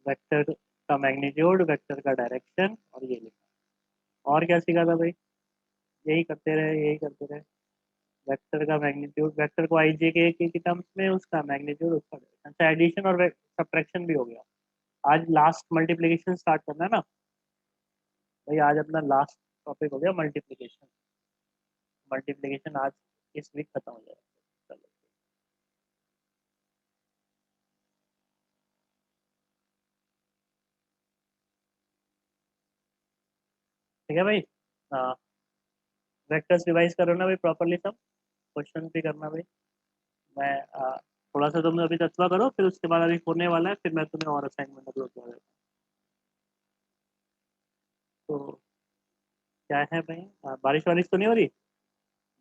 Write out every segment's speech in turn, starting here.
Vector का magnitude, vector का direction, और ये लिखा। और क्या सीखा था भाई? यही करते रहे, यही करते रहे। वेक्टर का मैग्नीट्यूड, वेक्टर को आई जे के टर्म्स में, उसका मैग्नीट्यूड, उसका डायरेक्शन। अच्छा, एडिशन और सब्ट्रैक्शन भी हो गया। आज लास्ट मल्टीप्लिकेशन स्टार्ट करना है ना भाई। आज अपना लास्ट टॉपिक हो गया मल्टीप्लिकेशन। मल्टीप्लिकेशन आज इस वीक खत्म हो जाएगा। चलो ठीक है भाई। हाँ, वेक्टर्स रिवाइज करो ना भाई प्रॉपरली सब। क्वेश्चन भी करना भाई। मैं थोड़ा सा तुम अभी तत्वा करो, फिर उसके बाद अभी होने वाला है, फिर मैं तुम्हें और असाइनमेंट अपलोड कर देता हूँ। तो क्या है भाई? बारिश वारिश तो नहीं हो रही?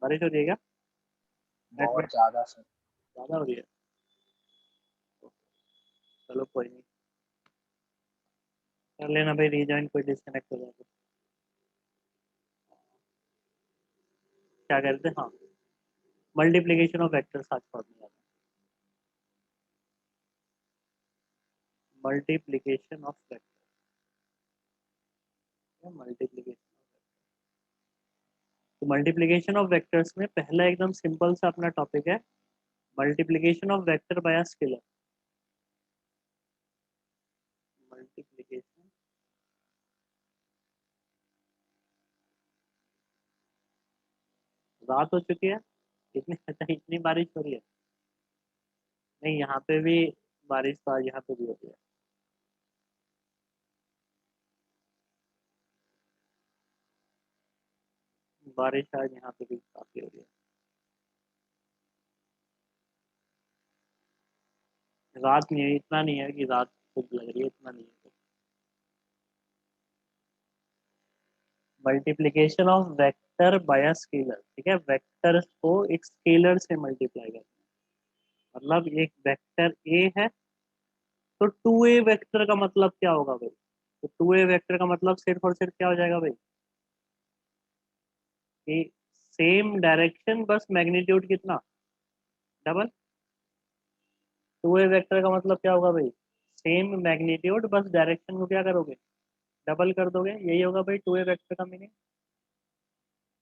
बारिश हो रही है क्या? नेट में बहुत ज्यादा सर। ज़्यादा हो रही है? चलो कोई नहीं, कर लेना भाई रीजॉइन, कोई डिस्कनेक्ट हो जाए तो। क्या करते हैं? हाँ, मल्टीप्लीकेशन ऑफ वेक्टर्स आज पढ़ने वाला। Multiplication of vector, multiplication. तो मल्टीप्लीकेशन ऑफ वेक्टर्स में पहला एकदम सिंपल सा अपना टॉपिक है, multiplication of vector by a scalar. Multiplication, रात हो चुकी है, इतनी अच्छा इतनी बारिश हो रही है? नहीं, यहाँ पे भी बारिश तो आज यहाँ पे भी हो रही है। बारिश आज यहाँ पे भी काफी हो रही है। रात नहीं है, इतना नहीं है कि रात कुछ लग रही है, इतना नहीं है। Multiplication of vector by a scalar, ठीक है। वेक्टर को एक स्केलर से मल्टीप्लाई करना है। मतलब एक वेक्टर ए है, तो टू ए वेक्टर का मतलब क्या होगा भाई? तो टू ए वेक्टर का मतलब सिर्फ और सिर्फ क्या हो जाएगा भाई? कि सेम डायरेक्शन, बस मैग्नीट्यूड कितना? डबल। टू ए वेक्टर का मतलब क्या होगा भाई? सेम मैग्नीट्यूड, बस डायरेक्शन को क्या करोगे? डबल कर दोगे। यही होगा भाई टू ए वेक्टर का मीनिंग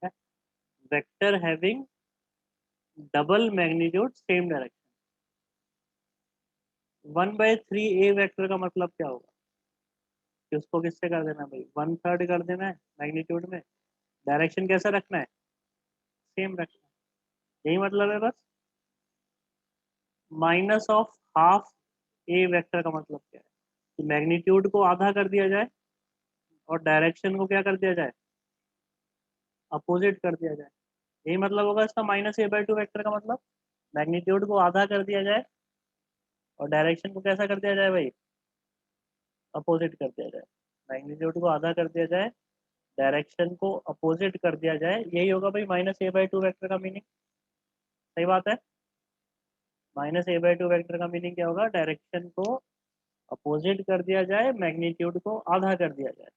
है। Vector having double magnitude same direction. One by three A vector का मतलब क्या होगा? कि उसको किससे कर देना भाई? वन थर्ड कर देना है मैग्नीट्यूड में। डायरेक्शन कैसा रखना है? सेम रखना है। यही मतलब है बस। Minus of half A vector का मतलब क्या है? कि मैग्नीट्यूड को आधा कर दिया जाए और डायरेक्शन को क्या कर दिया जाए? अपोजिट कर दिया जाए। यही मतलब होगा इसका minus A by two vector का मतलब। मैग्नीट्यूड को आधा कर दिया जाए और डायरेक्शन को कैसा कर दिया जाए भाई? अपोजिट कर दिया जाए। मैग्नीट्यूड को आधा कर दिया जाए, डायरेक्शन को अपोजिट कर दिया जाए, यही होगा भाई minus A by two vector का मीनिंग। सही बात है। Minus A by two vector का मीनिंग क्या होगा? डायरेक्शन को अपोजिट कर दिया जाए, मैग्नीट्यूड को आधा कर दिया जाए।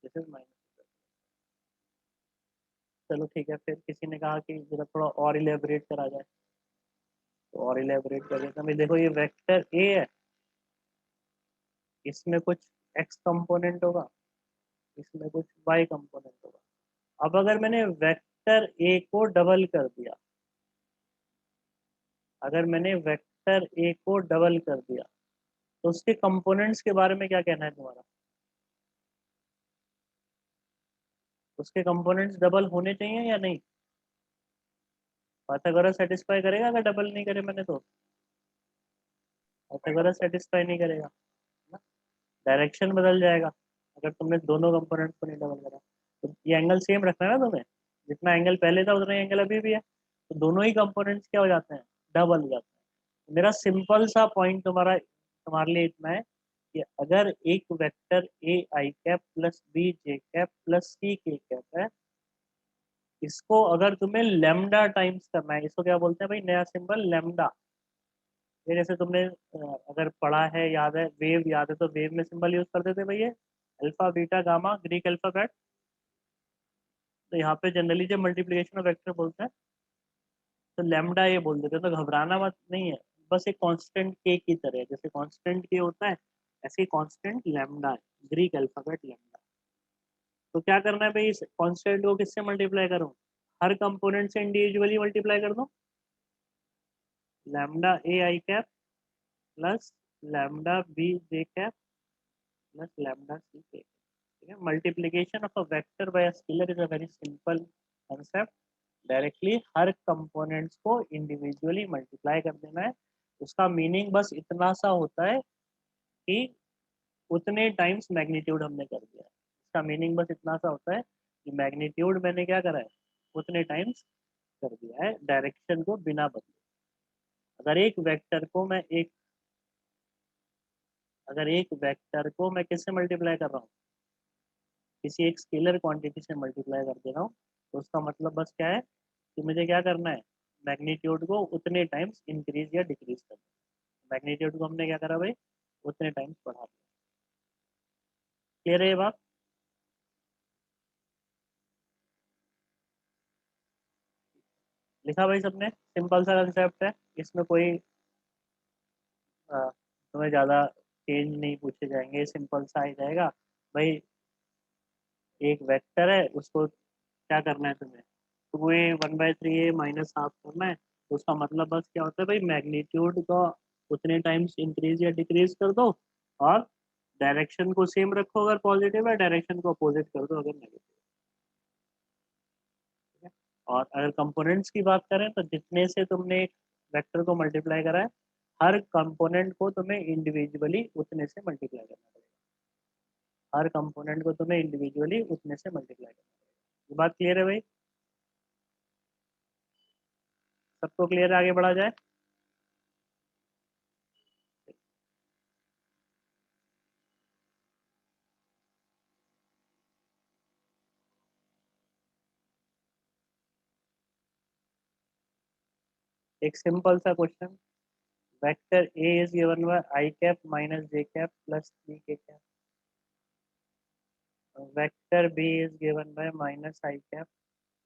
This is minus. चलो ठीक है, फिर किसी ने कहा कि जरा थोड़ा और इलेबोरेट करा जाए, तो और इलेबोरेट कर देता मैं। देखो ये वेक्टर ए है, इसमें कुछ एक्स कंपोनेंट होगा, इसमें कुछ वाई कंपोनेंट होगा। अब अगर मैंने वेक्टर ए को डबल कर दिया, अगर मैंने वेक्टर ए को डबल कर दिया, तो उसके कंपोनेंट्स के बारे में क्या कहना है तुम्हारा? उसके कंपोनेंट्स डबल होने चाहिए या नहीं? पाइथागोरस सेटिस्फाई करेगा अगर डबल नहीं करे मैंने तो? पाइथागोरस सेटिस्फाई नहीं करेगा ना। डायरेक्शन बदल जाएगा अगर तुमने दोनों कंपोनेंट्स को नहीं डबल करा। तो ये एंगल सेम रखना है ना तुम्हें। जितना एंगल पहले था उतना एंगल अभी भी है, तो दोनों ही कंपोनेंट्स क्या हो जाते हैं? डबल हो जाते हैं। मेरा सिंपल सा पॉइंट तुम्हारे लिए इतना है कि अगर एक vector A I cap plus B J cap plus C K cap है, इसको अगर तुम्हें लेमडा टाइम्स करना है, इसको क्या बोलते हैं भाई? नया सिंबल लेमडा। ये जैसे तुमने अगर पढ़ा है, याद है, वेव याद है, तो वेव में सिंबल यूज करते थे भाई ये alpha beta gamma Greek alphabet. तो यहाँ पे जनरली जब मल्टीप्लिकेशन ऑफ वेक्टर बोलते हैं तो लेमडा ये बोल देते हैं, तो घबराना मत नहीं है। बस एक कांस्टेंट के की तरह है। जैसे कांस्टेंट के होता है, ऐसी कांस्टेंट लैम्डा है, ग्रीक अल्फाबेट लैम्डा। तो क्या करना है भाई, इस कांस्टेंट को किससे मल्टीप्लाई करूं, हर कंपोनेंट से इंडिविजुअली मल्टीप्लाई कर दो। Lambda A I cap plus lambda B J cap plus lambda C K. ठीक है, multiplication of a vector by a scalar is a very simple concept. Directly हर कंपोनेंट्स को individually multiply कर देना है। उसका मीनिंग बस इतना सा होता है कि उतने टाइम्स मैग्नीट्यूड हमने कर दिया है। इसका मीनिंग बस इतना सा होता है कि मैग्नीट्यूड मैंने क्या करा है, उतने टाइम्स कर दिया है, डायरेक्शन को बिना बदले। अगर एक वेक्टर को मैं एक अगर एक वेक्टर को मैं किससे मल्टीप्लाई कर रहा हूँ, किसी एक स्केलर क्वांटिटी से मल्टीप्लाई कर दे रहा हूँ, तो उसका मतलब बस क्या है कि मुझे क्या करना है, मैग्नीट्यूड को उतने टाइम्स इंक्रीज या डिक्रीज करना। मैग्नीट्यूड को हमने क्या करा भाई, उतने टाइम्स बढ़ा दिया। क्लियर है ये बात? लिखा भाई सबने? सिंपल सा कंसेप्ट है, इसमें कोई तुम्हें ज़्यादा चेंज नहीं पूछे जाएंगे, सिंपल सा ही रहेगा भाई। एक वेक्टर है, उसको क्या करना है तुम्हें, two A one by three A minus half करना है। तो उसका मतलब बस क्या होता है भाई, मैग्नीट्यूड का उतने टाइम्स इंक्रीज या डिक्रीज कर दो, और डायरेक्शन को सेम रखो अगर पॉजिटिव है, डायरेक्शन को अपोजिट कर दो अगर नेगेटिव है। और अगर कंपोनेंट्स की बात करें तो जितने से तुमने एक वेक्टर को मल्टीप्लाई करा है, हर कंपोनेंट को तुम्हें इंडिविजुअली उतने से मल्टीप्लाई करना पड़ेगा। हर कंपोनेंट को तुम्हें इंडिविजुअली उतने से मल्टीप्लाई करना पड़ेगा। ये बात क्लियर है भाई? सबको क्लियर है? आगे बढ़ा जाए। एक सिंपल सा question, vector A is given by I cap minus J cap plus three K cap, vector B is given by minus I cap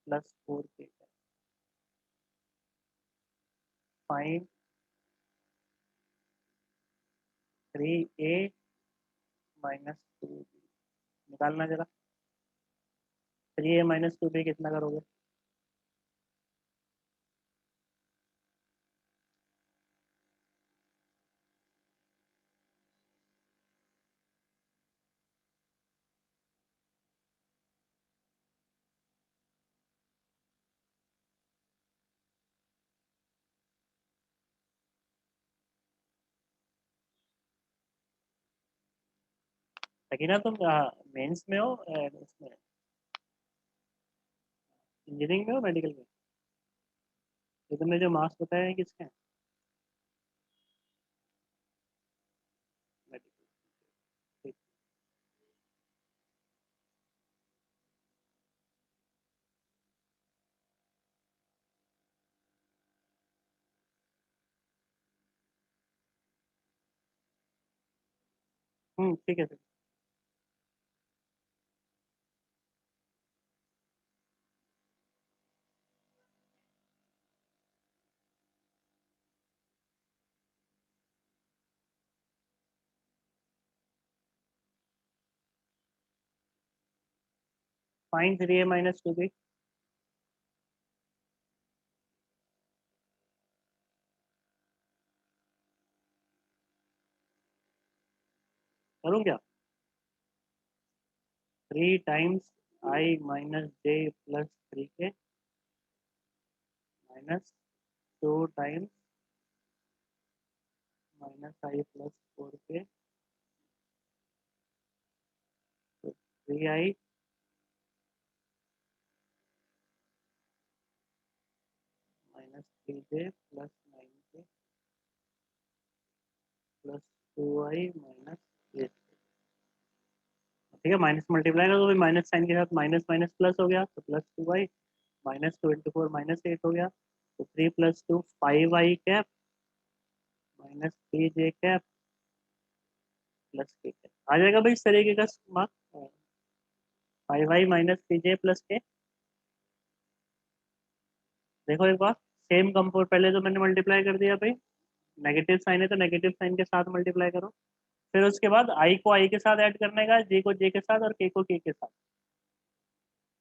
plus four K cap, find three A minus two B. निकालना जरा, three A minus two B कितना करोगे? लेकिन ना तुम mains में हो, उसमें इंजीनियरिंग में हो, मेडिकल में? ये तुमने जो मार्क्स बताए हैं किसके हैं? मेडिकल। ठीक। ठीक है sir. Find three A minus two B. करूँ क्या? Three times I minus J plus three के माइनस टू टाइम्स माइनस आई प्लस फोर के, तो थ्री आई minus three J plus nine के plus two I minus eight. ठीक है, minus multiply कर दो, माइनस साइन के साथ माइनस माइनस प्लस हो गया, तो plus two I minus two into four minus eight हो गया, तो three plus two five I cap minus three J cap plus K cap आ जाएगा भाई इस तरीके का mark. Five I minus three J plus K. देखो एक बार, सेम कंपोज पहले तो मैंने मल्टीप्लाई कर दिया भाई, नेगेटिव साइन है तो नेगेटिव साइन के साथ मल्टीप्लाई करो। फिर उसके बाद आई को आई के साथ ऐड करने का, जे को जे के साथ और के को के साथ।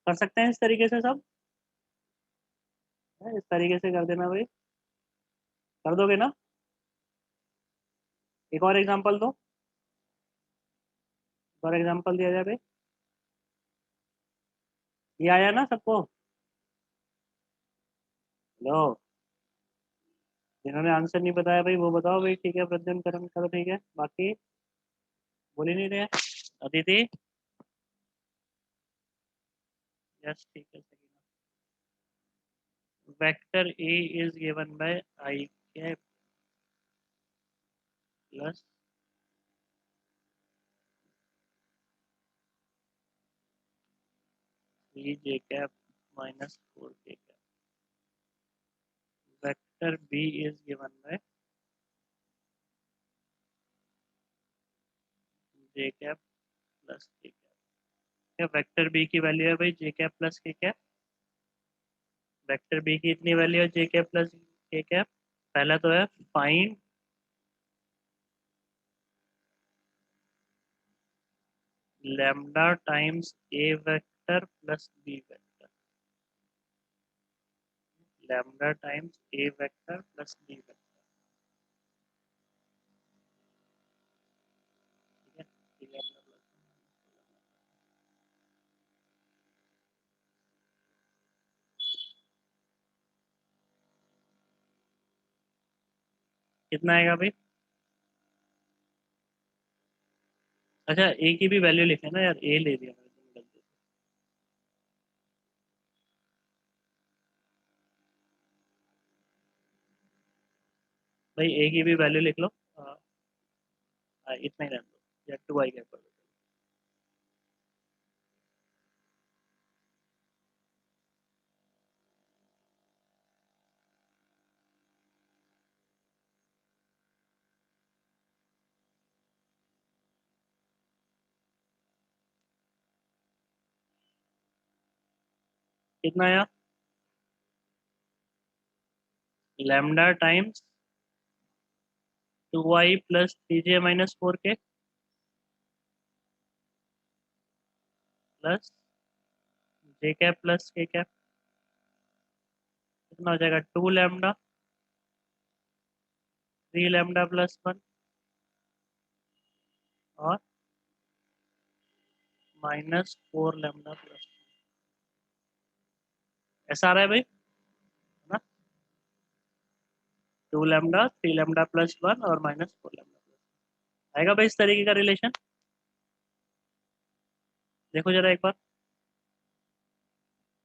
कर सकते हैं इस तरीके से सब? इस तरीके से कर देना भाई। कर दोगे ना? एक और एग्जांपल दो। और एग्जांपल दिया जाए भाई। ये आया ना सबको? लो, जिन्होंने आंसर नहीं बताया भाई वो बताओ भाई, ठीक है प्रद्युम्न करण करो, ठीक है, बाकी बोल ही नहीं रहे। अदिति? यस ठीक है, सही। Vector A is given by I cap plus three J cap minus four K cap. Vector B is given by J cap plus K cap. Vector B की वैल्यू है भाई J cap plus K cap. Vector B की इतनी value है J cap plus K cap. पहला तो है find lambda times A vector plus B vector. Lambda times A vector plus B vector. ठीक है, ये lambda plus कितना आएगा भाई? अच्छा, ए की भी वैल्यू लिखे ना यार, ए ले लिया मैंने गलती से। भाई ए की भी वैल्यू लिख लो। इतना ही रहने दो, या टू आई कैप कर दो। कितना आया? Lambda times two I plus three J minus four K plus J cap plus K cap. कितना हो जाएगा? Two lambda, three lambda plus one और माइनस फोर लैम्डा प्लस। ऐसा आ रहा है भाई, है ना? Two lambda, three lambda plus one और माइनस फोर लैम्डा प्लस। आएगा भाई इस तरीके का रिलेशन? देखो जरा एक बार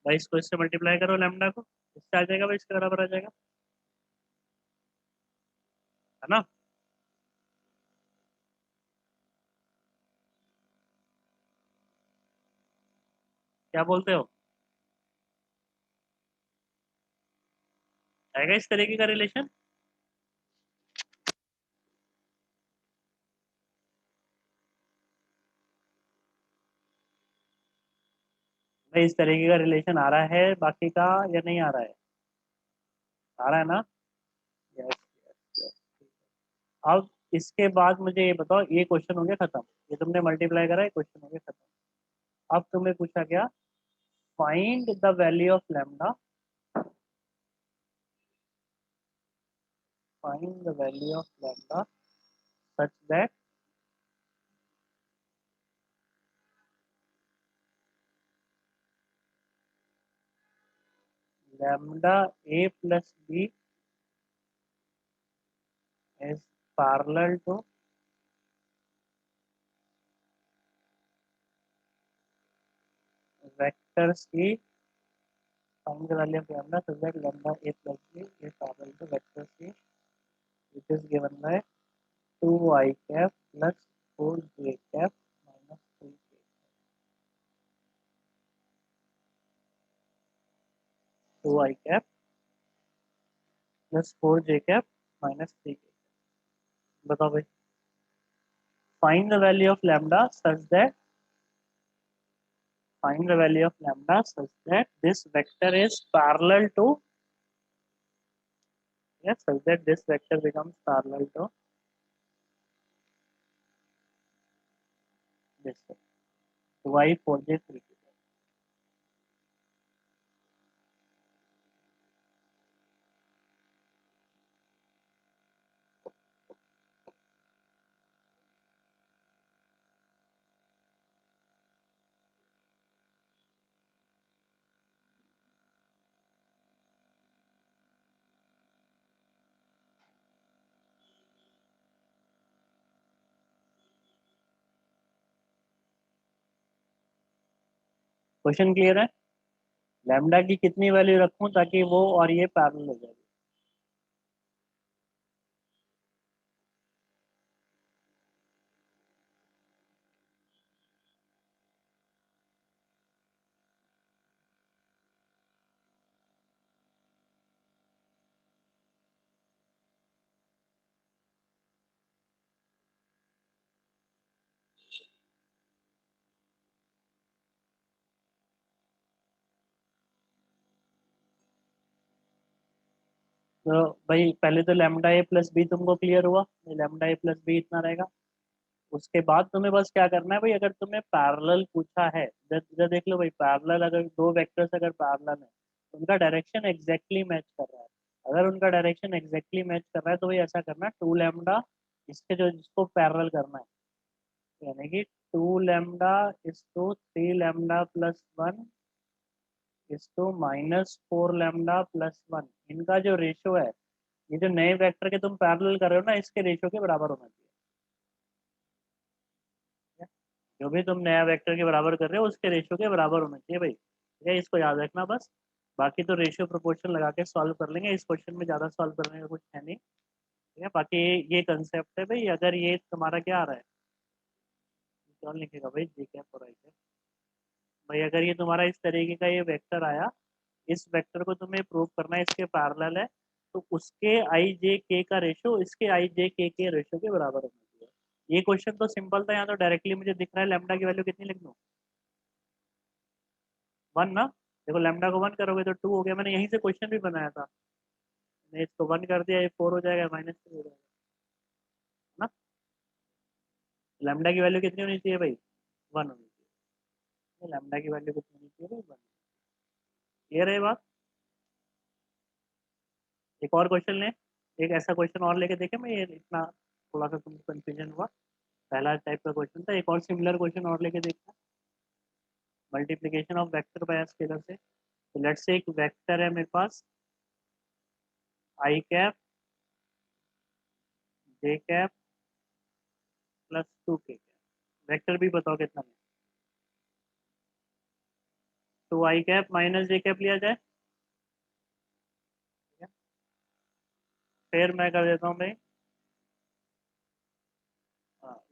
भाई, इसको इससे मल्टीप्लाई करो लैम्डा को, इससे आ जाएगा भाई, इसके बराबर आ जाएगा, है ना? क्या बोलते हो? आएगा इस तरीके का रिलेशन? भाई इस तरीके का रिलेशन आ रहा है बाकी का, या नहीं आ रहा है? आ रहा है ना? Yes yes yes. अब इसके बाद मुझे ये बताओ, ये क्वेश्चन हो गया खत्म। ये तुमने मल्टीप्लाई करा है, क्वेश्चन हो गया खत्म। अब तुम्हें पूछा गया find the value of lambda. Find the value of lambda such that lambda A plus B is parallel to vector C. Find the value of lambda such that lambda A plus B is parallel to vector C which is given by 2 I cap plus 4 j cap minus 3 k। 2 I cap plus 4 j cap minus 3 k। बताओ भाई, find the value of lambda such that find the value of lambda such that this vector is parallel to, yes, such that this vector becomes parallel to this, Y 4j 3k। Question clear है? Lambda की कितनी value रखूं ताकि वो और ये parallel हो जाए? तो भाई पहले तो लैम्डा ए प्लस बी तुमको क्लियर हुआ, लैम्डा ए प्लस बी इतना रहेगा। उसके बाद तुम्हें बस क्या करना है भाई, अगर तुम्हें पैरेलल पूछा है, इधर इधर देख लो भाई, पैरेलल अगर दो वेक्टर्स अगर पैरेलल है तो उनका डायरेक्शन एग्जैक्टली मैच कर रहा है। अगर उनका डायरेक्शन एग्जैक्टली मैच कर रहा है तो भाई ऐसा करना, टू लैम्डा इसके जो जिसको पैरेलल करना है, यानी कि two lambda is two three lambda plus one is two minus four lambda plus one, इनका जो रेशियो है, ये जो नए वेक्टर के तुम पैरेलल कर रहे हो ना, इसके रेशियो के बराबर होना चाहिए। ठीक है? जो भी तुम नया वेक्टर के बराबर कर रहे हो उसके रेशियो के बराबर होना चाहिए भाई, ठीक है, इसको याद रखना बस। बाकी तो रेशियो प्रोपोर्शन लगा के सॉल्व कर लेंगे, इस क्वेश्चन में ज़्यादा सॉल्व करने का कुछ है नहीं। ठीक है, बाकी ये कंसेप्ट है भाई, अगर ये तुम्हारा क्या आ रहा है, कौन लिखेगा भाई, जी कैप और आई कैप। भाई अगर ये तुम्हारा इस तरीके का ये वेक्टर आया, इस वेक्टर को तुम्हें प्रूव करना है इसके पैरेलल है, तो उसके आई जे के का रेशियो इसके आई जे के रेशियो के बराबर होना चाहिए। ये क्वेश्चन तो सिंपल था, यहाँ तो डायरेक्टली मुझे दिख रहा है लैम्डा की वैल्यू कितनी लिख दूँ, वन ना। देखो लैम्डा को वन करोगे तो टू हो गया, मैंने यहीं से क्वेश्चन भी बनाया था। मैंने इसको वन कर दिया, ये फोर हो जाएगा, माइनस थ्री हो जाएगा ना। लैम्डा की वैल्यू कितनी होनी चाहिए भाई, वन होनी चाहिए। लैम्डा की वैल्यू कितनी होनी चाहिए भाई, वन। ये रहे बात। एक और क्वेश्चन ले, एक ऐसा क्वेश्चन और लेके देखे, मैं ये इतना थोड़ा सा तुमको कंफ्यूजन हुआ, पहला टाइप का क्वेश्चन था, एक और सिमिलर क्वेश्चन और लेके देखना। Multiplication of vector by scalar से, तो लेट्स से एक वेक्टर है मेरे पास, आई कैप जे कैप प्लस टू के कैप, वेक्टर भी बताओ कितना है। तो आई कैप माइनस जे कैप लिया जाए, ठीक है? फिर मैं कर देता हूँ भाई,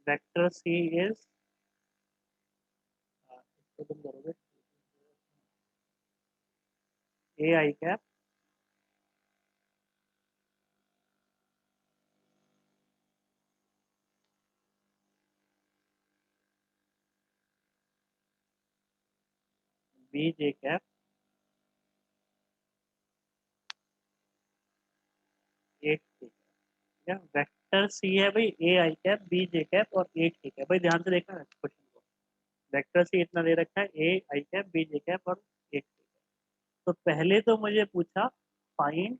वेक्टर सी इज, इसको तुम करोगे a I cap B J cap eight k, ठीक है? वेक्टर सी है भाई, a I cap B J cap और एट के कैप, भाई ध्यान से देखना क्वेश्चन को। वेक्टर सी इतना दे रखा है, A I cap B J cap और एट के कैप। तो पहले तो मुझे पूछा फाइंड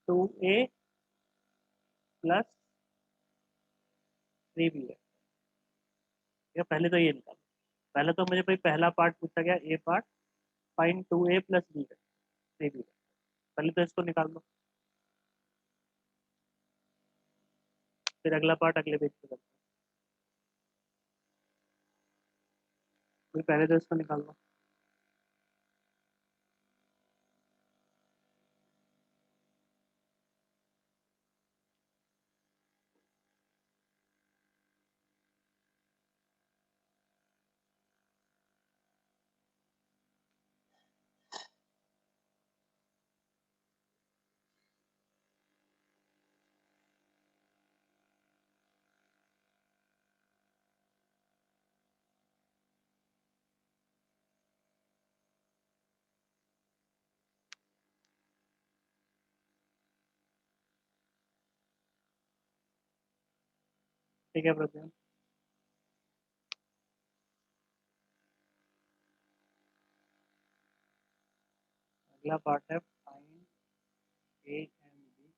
टू ए प्लस थ्री बी है, पहले तो ये निकालो। पहले तो मुझे भाई पहला पार्ट पूछा गया, a part, find two A plus b है, थ्री बी है। पहले तो इसको निकाल दो, फिर अगला पार्ट अगले पेज पे करते हैं। फिर पहले तो इसको निकाल दो। ठीक है प्रत्यय, अगला पार्ट है find A and B.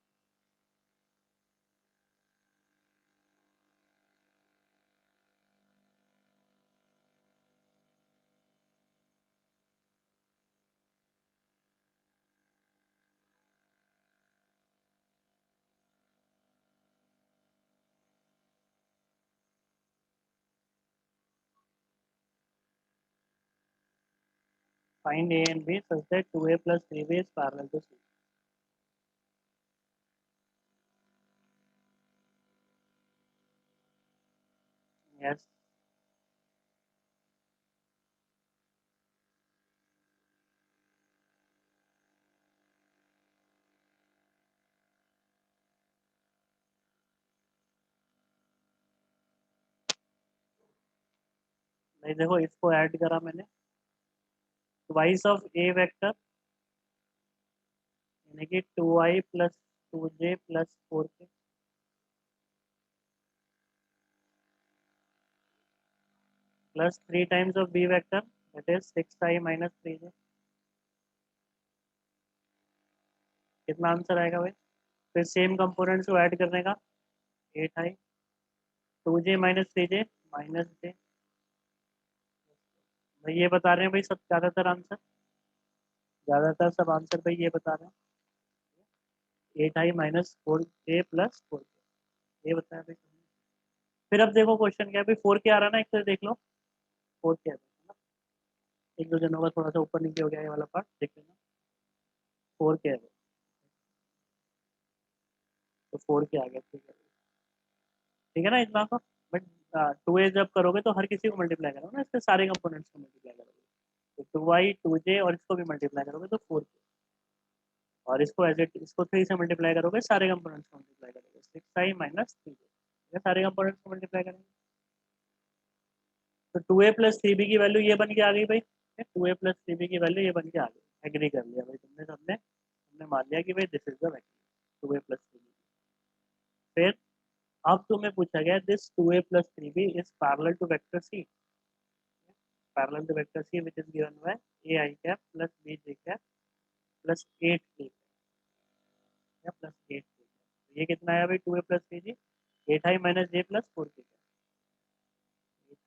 Find A and B such that 2A plus 3B is parallel to C. Yes. नहीं देखो इसको ऐड करा मैंने ट्वाइस ऑफ ए वेक्टर यानी कि 2i plus 2j plus 4k plus 3 times of B vector that is 6i minus 3j। कितना answer आएगा भाई? फिर सेम कंपोनेंट्स को ऐड करने का 8i 2j minus 3j minus j। भाई ये बता रहे हैं भाई सब ज्यादातर सब आंसर भाई ये बता रहे हैं 8i minus 4j plus 4k ये बताया भाई। फिर अब देखो क्वेश्चन क्या है भाई 4k आ रहा है ना एक तो देख लो 4k है ना। एक दो जनों का थोड़ा सा ऊपर नीचे हो गया ये वाला पार्ट देख लेना 4k है तो 4k आ गया ठीक है ना इतना तो। बट 2a जब करोगे तो हर किसी को मल्टीप्लाई करोगे ना इसके सारे कंपोनेंट्स को मल्टीप्लाई करोगे तो 2i 2j और इसको भी मल्टीप्लाई करोगे तो 4k और इसको एज इट इसको 3 से मल्टीप्लाई करोगे सारे कंपोनेंट्स को मल्टीप्लाई करोगे 6i माइनस 3j सारे कंपोनेंट्स को मल्टीप्लाई करेंगे तो 2a प्लस 3b की वैल्यू ये बन के आ गई भाई 2a प्लस 3b की वैल्यू ये बन के आ गई एग्री कर लिया भाई तुमने सबने तुमने मान लिया कि भाई this is the value 2a plus 3b। फिर अब तुम्हें पूछा गया this 2a plus 3b is parallel to vector c parallel to vector c which is given by ai cap plus bj cap plus 8k या plus 8k ये कितना आया भाई 2a plus 3b 8i minus j plus 4k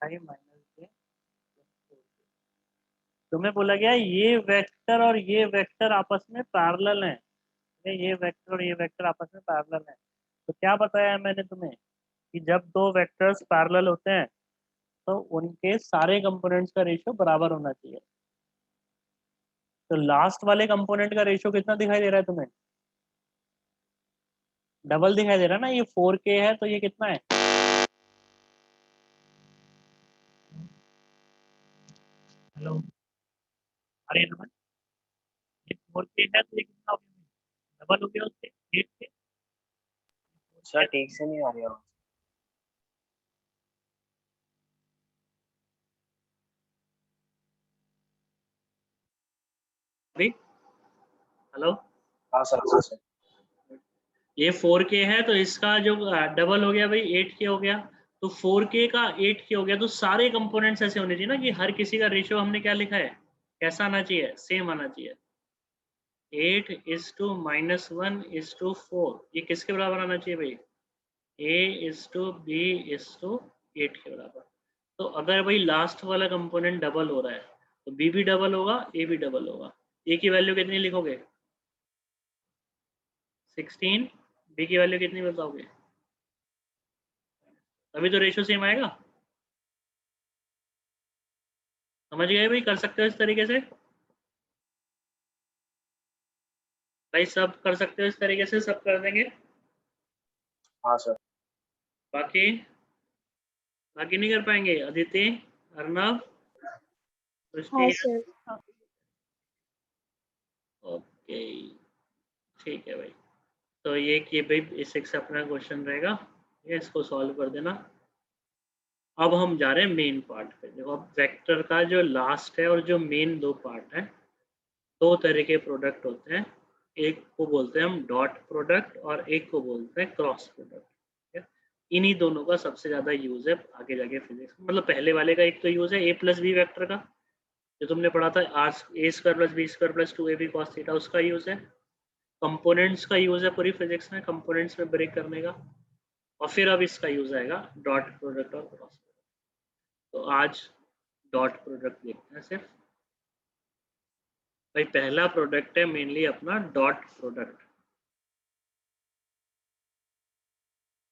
8i minus j plus 4k। तुम्हें बोला गया ये vector और ये वेक्टर आपस में पैरेलल हैं ये वेक्टर और ये वेक्टर आपस में पैरेलल हैं। तो क्या बताया है मैंने तुम्हें कि जब दो वेक्टर्स पैरेलल होते हैं तो उनके सारे कंपोनेंट्स का रेशियो बराबर होना चाहिए। तो लास्ट वाले कंपोनेंट का रेशियो कितना दिखाई दे रहा है तुम्हें? डबल दिखाई दे रहा है ना। ये 4k है तो ये कितना है? हेलो अरे नमन ये 4k है तो ये कितना हो गया? डबल हो गया उसके 8k। सर ठीक से नहीं आ रही आवाज। हेलो हाँ सर। ये 4k है तो इसका जो डबल हो गया भाई 8k हो गया तो 4k का 8k हो गया तो सारे कंपोनेंट्स ऐसे होने चाहिए ना कि हर किसी का रेशियो हमने क्या लिखा है कैसा आना चाहिए सेम आना चाहिए 8:-1:4 ये किसके बराबर आना चाहिए भाई A:B:8 के बराबर। तो अगर भाई लास्ट वाला कंपोनेंट डबल हो रहा है तो B भी डबल होगा A भी डबल होगा। A की वैल्यू कितनी लिखोगे 16 B की वैल्यू कितनी बताओगे तभी तो रेशियो सेम आएगा। समझ गए भाई कर सकते हो इस तरीके से भाई सब कर सकते हो इस तरीके से सब कर देंगे। हाँ सर। बाकी बाकी नहीं कर पाएंगे अदिति अर्नव हाँ सृष्टि। सर। ओके ठीक है भाई तो ये कि भाई बेसिक से अपना क्वेश्चन रहेगा ये इसको सॉल्व कर देना। अब हम जा रहे हैं मेन पार्ट पे। देखो अब वेक्टर का जो लास्ट है और जो मेन दो पार्ट है दो तरह के प्रोडक्ट होते हैं एक को बोलते हैं हम डॉट प्रोडक्ट और एक को बोलते हैं क्रॉस प्रोडक्ट। इन्हीं दोनों का सबसे ज़्यादा यूज़ है आगे जाके फिजिक्स मतलब पहले वाले का एक तो यूज़ है ए प्लस बी वैक्टर का जो तुमने पढ़ा था a square plus B square plus 2ab cos थीटा, उसका यूज है। कंपोनेंट्स का यूज है पूरी फिजिक्स में, कंपोनेंट्स में ब्रेक करने का। और फिर अब इसका यूज आएगा डॉट प्रोडक्ट और क्रॉस प्रोडक्ट। तो आज डॉट प्रोडक्ट देखते हैं सिर्फ। भाई पहला प्रोडक्ट है मेनली अपना डॉट प्रोडक्ट,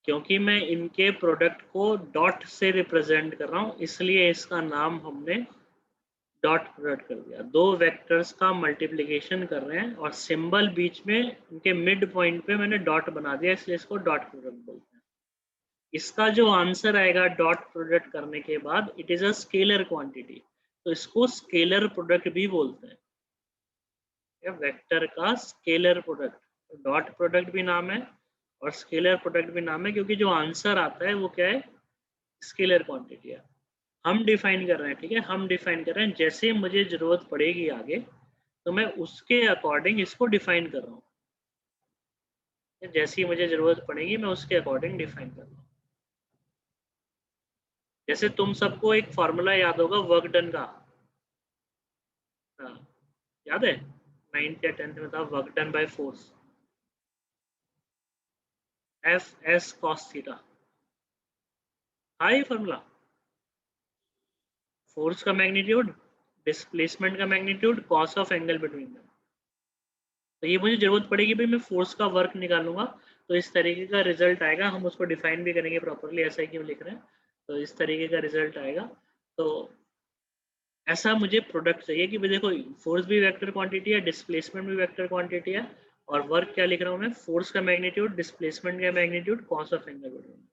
क्योंकि मैं इनके प्रोडक्ट को डॉट से रिप्रेजेंट कर रहा हूँ, इसलिए इसका नाम हमने डॉट प्रोडक्ट कर दिया। दो वेक्टर्स का मल्टीप्लिकेशन कर रहे हैं और सिंबल बीच में इनके मिड पॉइंट पे मैंने डॉट बना दिया, इसलिए इसको डॉट प्रोडक्ट बोलते हैं। इसका जो आंसर आएगा डॉट प्रोडक्ट करने के बाद, it is a scalar quantity, तो इसको स्केलर प्रोडक्ट भी बोलते हैं। वेक्टर का स्केलर प्रोडक्ट, डॉट प्रोडक्ट भी नाम है और स्केलर प्रोडक्ट भी नाम है, क्योंकि जो आंसर आता है वो क्या है, स्केलर क्वांटिटी है। हम डिफाइन कर रहे हैं, ठीक है, हम डिफाइन कर रहे हैं, जैसे मुझे जरूरत पड़ेगी आगे तो मैं उसके अकॉर्डिंग इसको डिफाइन कर रहा हूँ। जैसी मुझे जरूरत पड़ेगी मैं उसके अकॉर्डिंग डिफाइन कर रहा हूँ। जैसे तुम सबको एक फॉर्मूला याद होगा वर्क डन का, हाँ, याद है 9th या 10th में था, work done by force, F S cos theta. हाँ ये फॉर्मूला, फोर्स का मैग्नीट्यूड, डिस्प्लेसमेंट का magnitude, cos of angle between them. तो ये मुझे जरूरत पड़ेगी भाई, मैं फोर्स का वर्क निकालूंगा तो इस तरीके का रिजल्ट आएगा। हम उसको डिफाइन भी करेंगे प्रॉपरली, ऐसा ही क्यों लिख रहे हैं, तो इस तरीके का रिजल्ट आएगा। तो ऐसा मुझे प्रोडक्ट चाहिए कि भाई देखो फोर्स भी वेक्टर क्वांटिटी है, डिस्प्लेसमेंट भी वेक्टर क्वांटिटी है, और वर्क क्या लिख रहा हूँ मैं, फोर्स का मैग्नीट्यूड, डिस्प्लेसमेंट का magnitude, cos of angle between.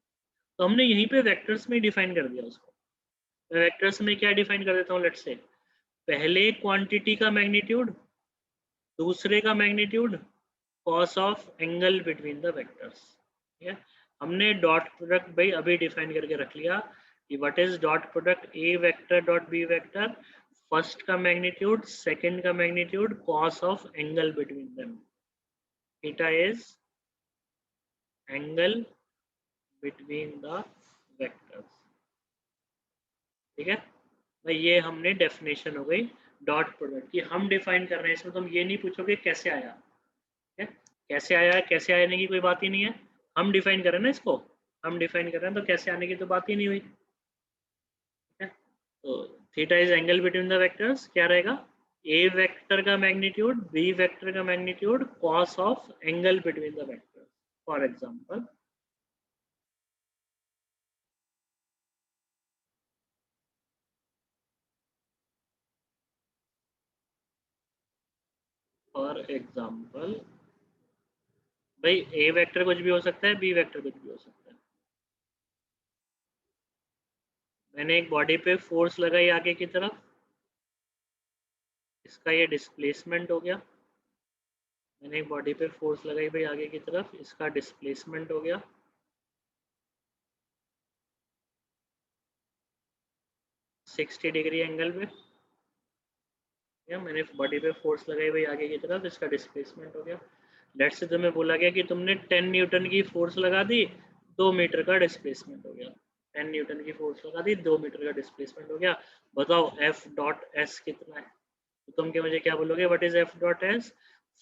तो हमने यहीं पे वेक्टर्स में डिफाइन कर दिया उसको। मैं वेक्टर्स में क्या डिफाइन कर देता हूँ, लेट्स से पहले क्वांटिटी का मैग्नीट्यूड, दूसरे का magnitude, cos of angle between the vectors. ठीक है, हमने डॉट प्रोडक्ट भाई अभी डिफाइन करके रख लिया कि what is dot product, A vector dot B vector, first का मैग्नीट्यूड, सेकंड का magnitude, cos of angle between them. Theta is angle between the vectors. ठीक है भाई, ये हमने डेफिनेशन हो गई डॉट प्रोडक्ट की, हम डिफाइन कर रहे हैं। इसमें तुम ये नहीं पूछोगे कैसे आया, है कैसे आया, कैसे आने की कोई बात ही नहीं है, हम डिफाइन कर रहे हैं ना इसको, हम डिफाइन कर रहे हैं, तो कैसे आने की तो बात ही नहीं हुई। तो theta is angle between the vectors, क्या रहेगा, ए वेक्टर का मैग्नीट्यूड, बी वेक्टर का magnitude, cos of angle between the vectors. For example भाई ए वेक्टर कुछ भी हो सकता है, बी वेक्टर कुछ भी हो सकता है। मैंने एक बॉडी पे फोर्स लगाई आगे की तरफ, इसका ये डिस्प्लेसमेंट हो गया। मैंने एक बॉडी पे फोर्स लगाई भाई आगे की तरफ, इसका डिस्प्लेसमेंट हो गया। सिक्सटी डिग्री एंगल पे, या मैंने बॉडी पे फोर्स लगाई भाई आगे की तरफ, इसका डिस्प्लेसमेंट हो गया। लेट्स से तुम्हें बोला गया कि तुमने 10 न्यूटन की फोर्स लगा दी, 2 मीटर का डिस्प्लेसमेंट हो गया। 10 न्यूटन की फोर्स लगा दी, 2 मीटर का डिस्प्लेसमेंट हो गया। बताओ एफ डॉट एस कितना है, तो तुम क्या मुझे क्या बोलोगे, what is F dot S,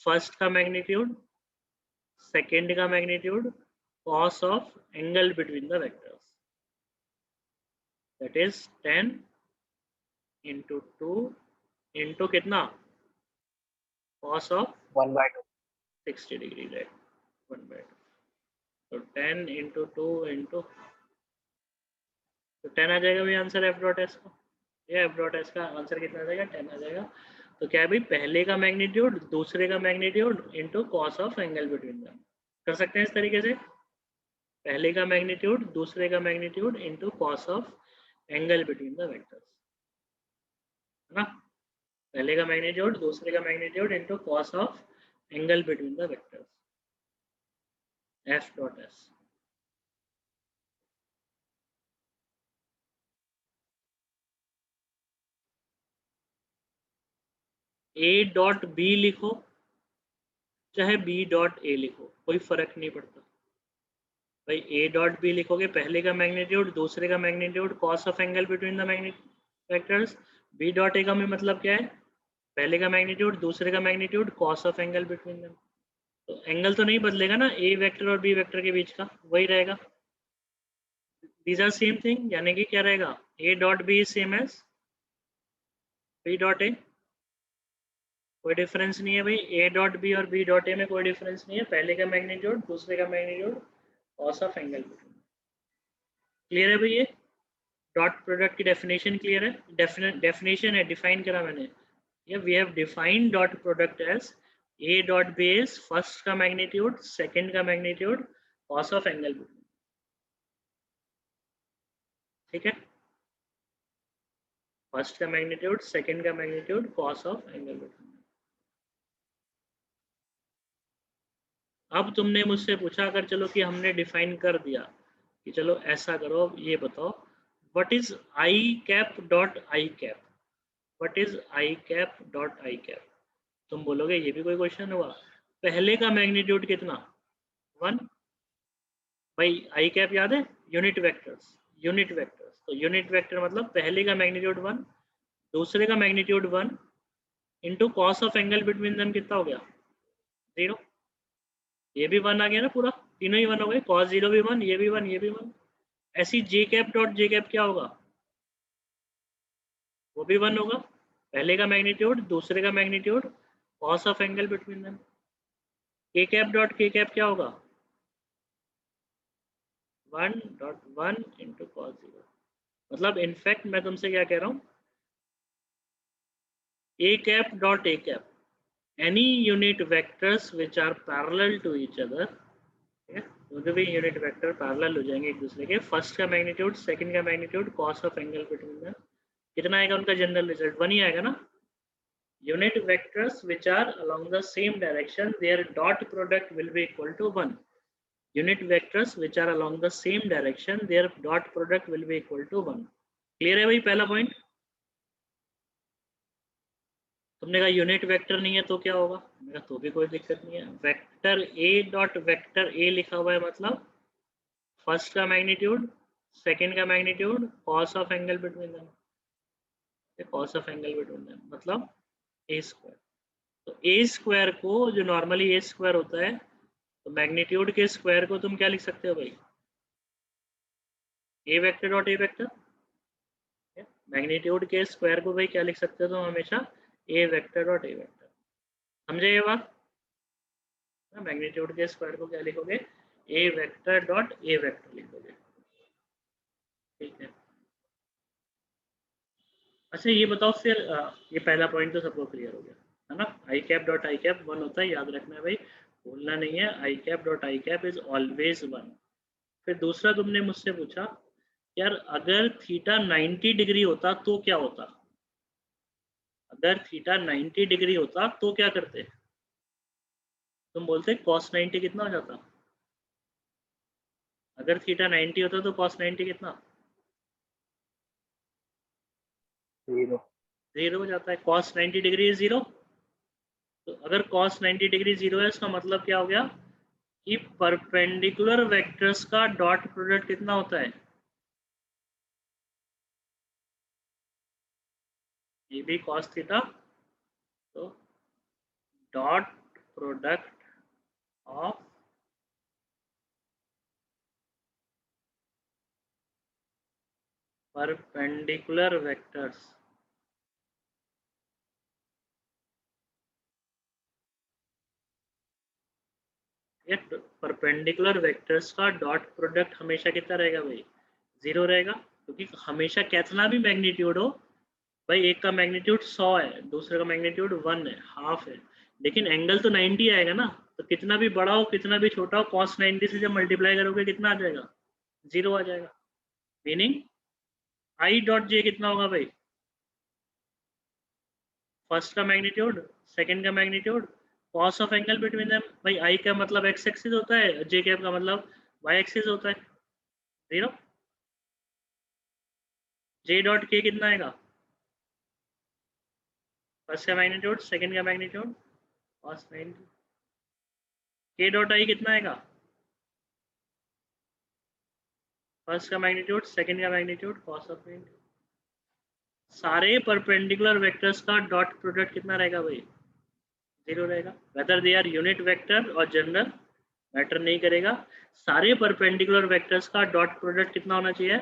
first का मैग्नीट्यूड, सेकेंड का magnitude, cos of angle between the vectors, that is 10 into 2 into कितना, कॉस ऑफ 1/2। 60 degree, right, 1/2। तो 10 इंटू 2 इंटू, तो 10 आ जाएगा भाई आंसर एफ डॉट एस का। ये एफ डॉट एस का आंसर कितना आ जाएगा, 10 आ जाएगा। तो क्या है भाई, पहले का मैग्नीट्यूड, दूसरे का magnitude into cos of angle between them. कर सकते हैं इस तरीके से, पहले का मैग्नीट्यूड, दूसरे का magnitude into cos of angle between the vectors, है ना। पहले का मैग्नीट्यूड, दूसरे का magnitude into cos of angle between the vectors, F dot S. A dot B लिखो चाहे बी डॉट ए लिखो, कोई फर्क नहीं पड़ता भाई। ए डॉट बी लिखोगे, पहले का मैग्नीट्यूड, दूसरे का magnitude, cos of angle between the vectors, B dot A का में मतलब क्या है, पहले का मैग्नीट्यूड दूसरे का magnitude cos of angle between them. तो एंगल तो नहीं बदलेगा ना ए वेक्टर और बी वेक्टर के बीच का, वही रहेगा। दीज आर सेम थिंग, यानी कि क्या रहेगा, A dot B is same as B dot A, कोई डिफरेंस नहीं है भाई, ए डॉट बी और बी डॉट ए में कोई डिफरेंस नहीं है, पहले का मैग्नीट्यूड दूसरे का magnitude cos of angle. Clear है भाई ये डॉट प्रोडक्ट की डेफिनेशन क्लियर है, डेफिनेशन है, डिफाइन करा मैंने, ये we have defined dot product as A dot B is first का मैग्नीट्यूड सेकंड का मैग्नीट्यूड कॉस ऑफ एंगल। ठीक है, फर्स्ट का मैग्नीट्यूड सेकंड का मैग्नीट्यूड कॉस ऑफ एंगल। अब तुमने मुझसे पूछा, अगर चलो कि हमने डिफाइन कर दिया कि चलो ऐसा करो, ये बताओ what is I cap dot i cap, what is I cap dot i cap. तुम बोलोगे ये भी कोई क्वेश्चन हुआ, पहले का मैग्नीट्यूड कितना, 1। भाई आई कैप याद है, यूनिट वेक्टर्स, यूनिट वेक्टर्स, तो यूनिट वेक्टर मतलब पहले का मैग्नीट्यूड 1 दूसरे का magnitude 1 into cos of angle between them कितना हो गया, 0। ये भी 1 आ गया ना, पूरा तीनों ही 1 हो गए, कॉस 0 भी 1, ये भी 1, ये भी 1। ऐसी जे कैप डॉट जे कैप क्या होगा, वो भी 1 होगा, पहले का मैग्नीट्यूड दूसरे का magnitude cos of angle between them. के कैप डॉट के कैप क्या होगा, 1.1 इंटू कॉस 0। मतलब इनफैक्ट मैं तुमसे क्या कह रहा हूँ, a cap dot a cap any unit vectors which are parallel to each other, दोनों भी यूनिट वेक्टर पैरेलल हो जाएंगे एक दूसरे के, फर्स्ट का मैग्नीट्यूड सेकंड का magnitude cos of angle between them कितना आएगा, उनका जनरल रिजल्ट 1 ही आएगा ना। Unit vectors which are along the same direction their dot product will be equal to 1, unit vectors which are along the same direction their dot product will be equal to 1। Clear है भाई पहला point. तुमने कहा unit vector नहीं है तो क्या होगा, मैंने कहा तो भी कोई दिक्कत नहीं है, vector A dot vector A लिखा हुआ है मतलब फर्स्ट का मैग्नीट्यूड सेकंड का magnitude cos of angle between them, cos of angle between them मतलब ए स्क्वायर। तो ए स्क्वायर को जो नॉर्मली ए स्क्वायर होता है, तो मैग्नीट्यूड के स्क्वायर को तुम क्या लिख सकते हो भाई, ए vector dot a vector, magnitude के स्क्वायर को भाई क्या लिख सकते हो तुम हमेशा, a vector dot a vector. समझे ये बात, मैग्नीट्यूड के स्क्वायर को क्या लिखोगे, a vector dot a vector लिखोगे। ठीक है, अच्छा ये बताओ फिर ये पहला पॉइंट तो सबको क्लियर हो गया है ना, आई कैप डॉट आई कैप 1 होता है, याद रखना है भाई, भूलना नहीं है, i cap dot i cap is always 1। फिर दूसरा तुमने मुझसे पूछा, यार अगर थीटा 90 डिग्री होता तो क्या होता, अगर थीटा 90 डिग्री होता तो क्या करते, तुम बोलते cos 90 कितना हो जाता, अगर थीटा 90 होता तो cos 90 कितना, 0 0 हो जाता है, cos 90 डिग्री 0। तो अगर cos 90 डिग्री 0 है, इसका मतलब क्या हो गया कि परपेंडिकुलर वेक्टर्स का डॉट प्रोडक्ट कितना होता है, ये भी cos थीटा, तो dot product of perpendicular vectors, ये परपेंडिकुलर वेक्टर्स का डॉट प्रोडक्ट हमेशा कितना रहेगा भाई, 0 रहेगा, क्योंकि हमेशा कितना भी मैग्नीट्यूड हो भाई, एक का मैग्नीट्यूड 100 है दूसरे का मैग्नीट्यूड 1 है, हाफ है, लेकिन एंगल तो 90 आएगा ना, तो कितना भी बड़ा हो कितना भी छोटा हो cos 90 से जब मल्टीप्लाई करोगे कितना आ जाएगा, 0 आ जाएगा। मीनिंग आई डॉट जे कितना होगा भाई, फर्स्ट का मैग्नीट्यूड सेकंड का magnitude cos of angle between them. भाई आई का मतलब एक्स एक्सिस होता है, जे कैप का मतलब वाई एक्सिस होता है, 0। जे डॉट के कितना आएगा, फर्स्ट का मैग्नीट्यूड सेकंड का magnitude cos 90, K dot I कितना आएगा, फर्स्ट का मैग्नीट्यूड सेकंड का मैग्नीट्यूड कॉस ऑफ 90। सारे परपेंडिकुलर वेक्टर्स का डॉट प्रोडक्ट कितना रहेगा भाई? 0 रहेगा। Whether they are unit vector और जनरल मैटर नहीं करेगा। सारे परपेंडिकुलर वेक्टर्स का डॉट प्रोडक्ट कितना होना चाहिए?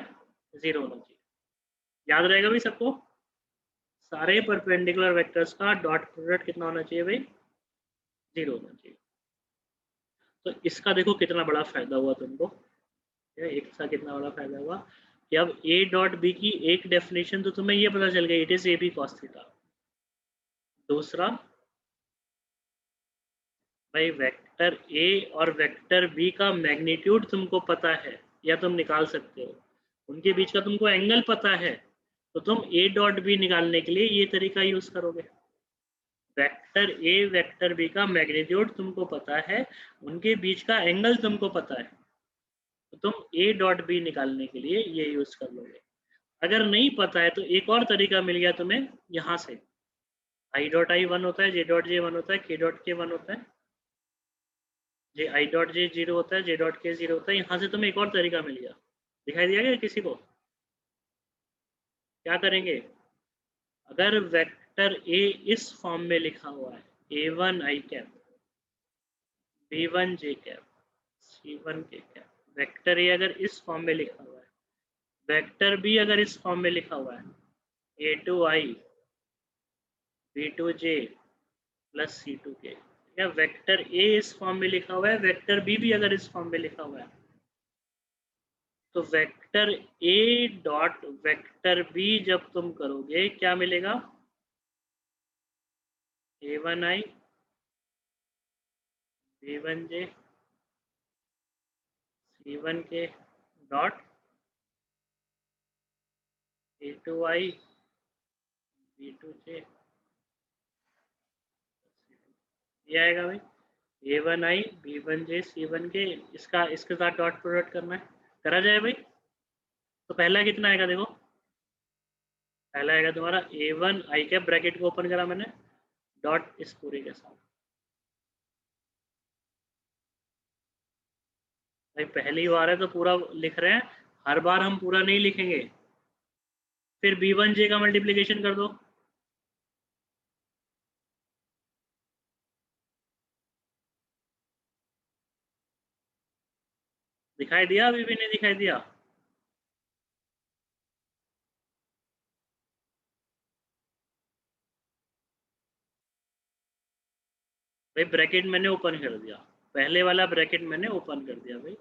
0 होना चाहिए। याद रहेगा भाई सबको? सारे परपेंडिकुलर वेक्टर्स का डॉट प्रोडक्ट कितना होना चाहिए भाई? 0 होना चाहिए। तो इसका देखो कितना बड़ा फायदा हुआ तुमको, एक सा कितना बड़ा फायदा हुआ कि अब ए डॉट बी की एक डेफिनेशन तो तुम्हें ये पता चल गई, it is A B cos theta. दूसरा भाई वेक्टर ए और वेक्टर बी का मैग्नीट्यूड तुमको पता है या तुम निकाल सकते हो, उनके बीच का तुमको एंगल पता है, तो तुम ए डॉट बी निकालने के लिए ये तरीका यूज करोगे। वेक्टर ए वेक्टर बी का मैग्नीट्यूड तुमको पता है, उनके बीच का एंगल तुमको पता है, तो तुम ए डॉट बी निकालने के लिए ये यूज कर लोगे। अगर नहीं पता है तो एक और तरीका मिल गया तुम्हें यहाँ से, आई डॉट आई 1 होता है, जे डॉट जे 1 होता है, के डॉट के 1 होता है, जे आई डॉट जे 0 होता है, जे डॉट के 0 होता है। यहाँ से तुम्हें एक और तरीका मिल गया, दिखाई दिया क्या किसी को? क्या करेंगे, अगर वेक्टर ए इस फॉर्म में लिखा हुआ है, a1 आई कैप, b1 जे कैप, c1 के कैप, वेक्टर ए अगर इस फॉर्म में लिखा हुआ है, वेक्टर बी अगर इस फॉर्म में लिखा हुआ है a2 आई b2 जे प्लस c2 के, या वेक्टर ए इस फॉर्म में लिखा हुआ है, वेक्टर बी भी अगर इस फॉर्म में लिखा हुआ है, तो vector A dot vector B जब तुम करोगे क्या मिलेगा? a1 आई b1 जे c1 के डॉट a2 आई b2 जे, ये आएगा भाई a1 आई b1 जे c1 के, इसका इसके साथ डॉट प्रोडक्ट करना है, करा जाए भाई। तो पहला कितना आएगा देखो, पहला आएगा तुम्हारा a1 आई कैप, ब्रैकेट को ओपन करा मैंने, डॉट इस पूरे के साथ। भाई पहली बार है तो पूरा लिख रहे हैं, हर बार हम पूरा नहीं लिखेंगे। फिर b1 जे का मल्टीप्लिकेशन कर दो, दिखाई दिया? अभी भी नहीं दिखाई दिया? भाई ब्रैकेट मैंने ओपन कर दिया, पहले वाला ब्रैकेट मैंने ओपन कर दिया भाई,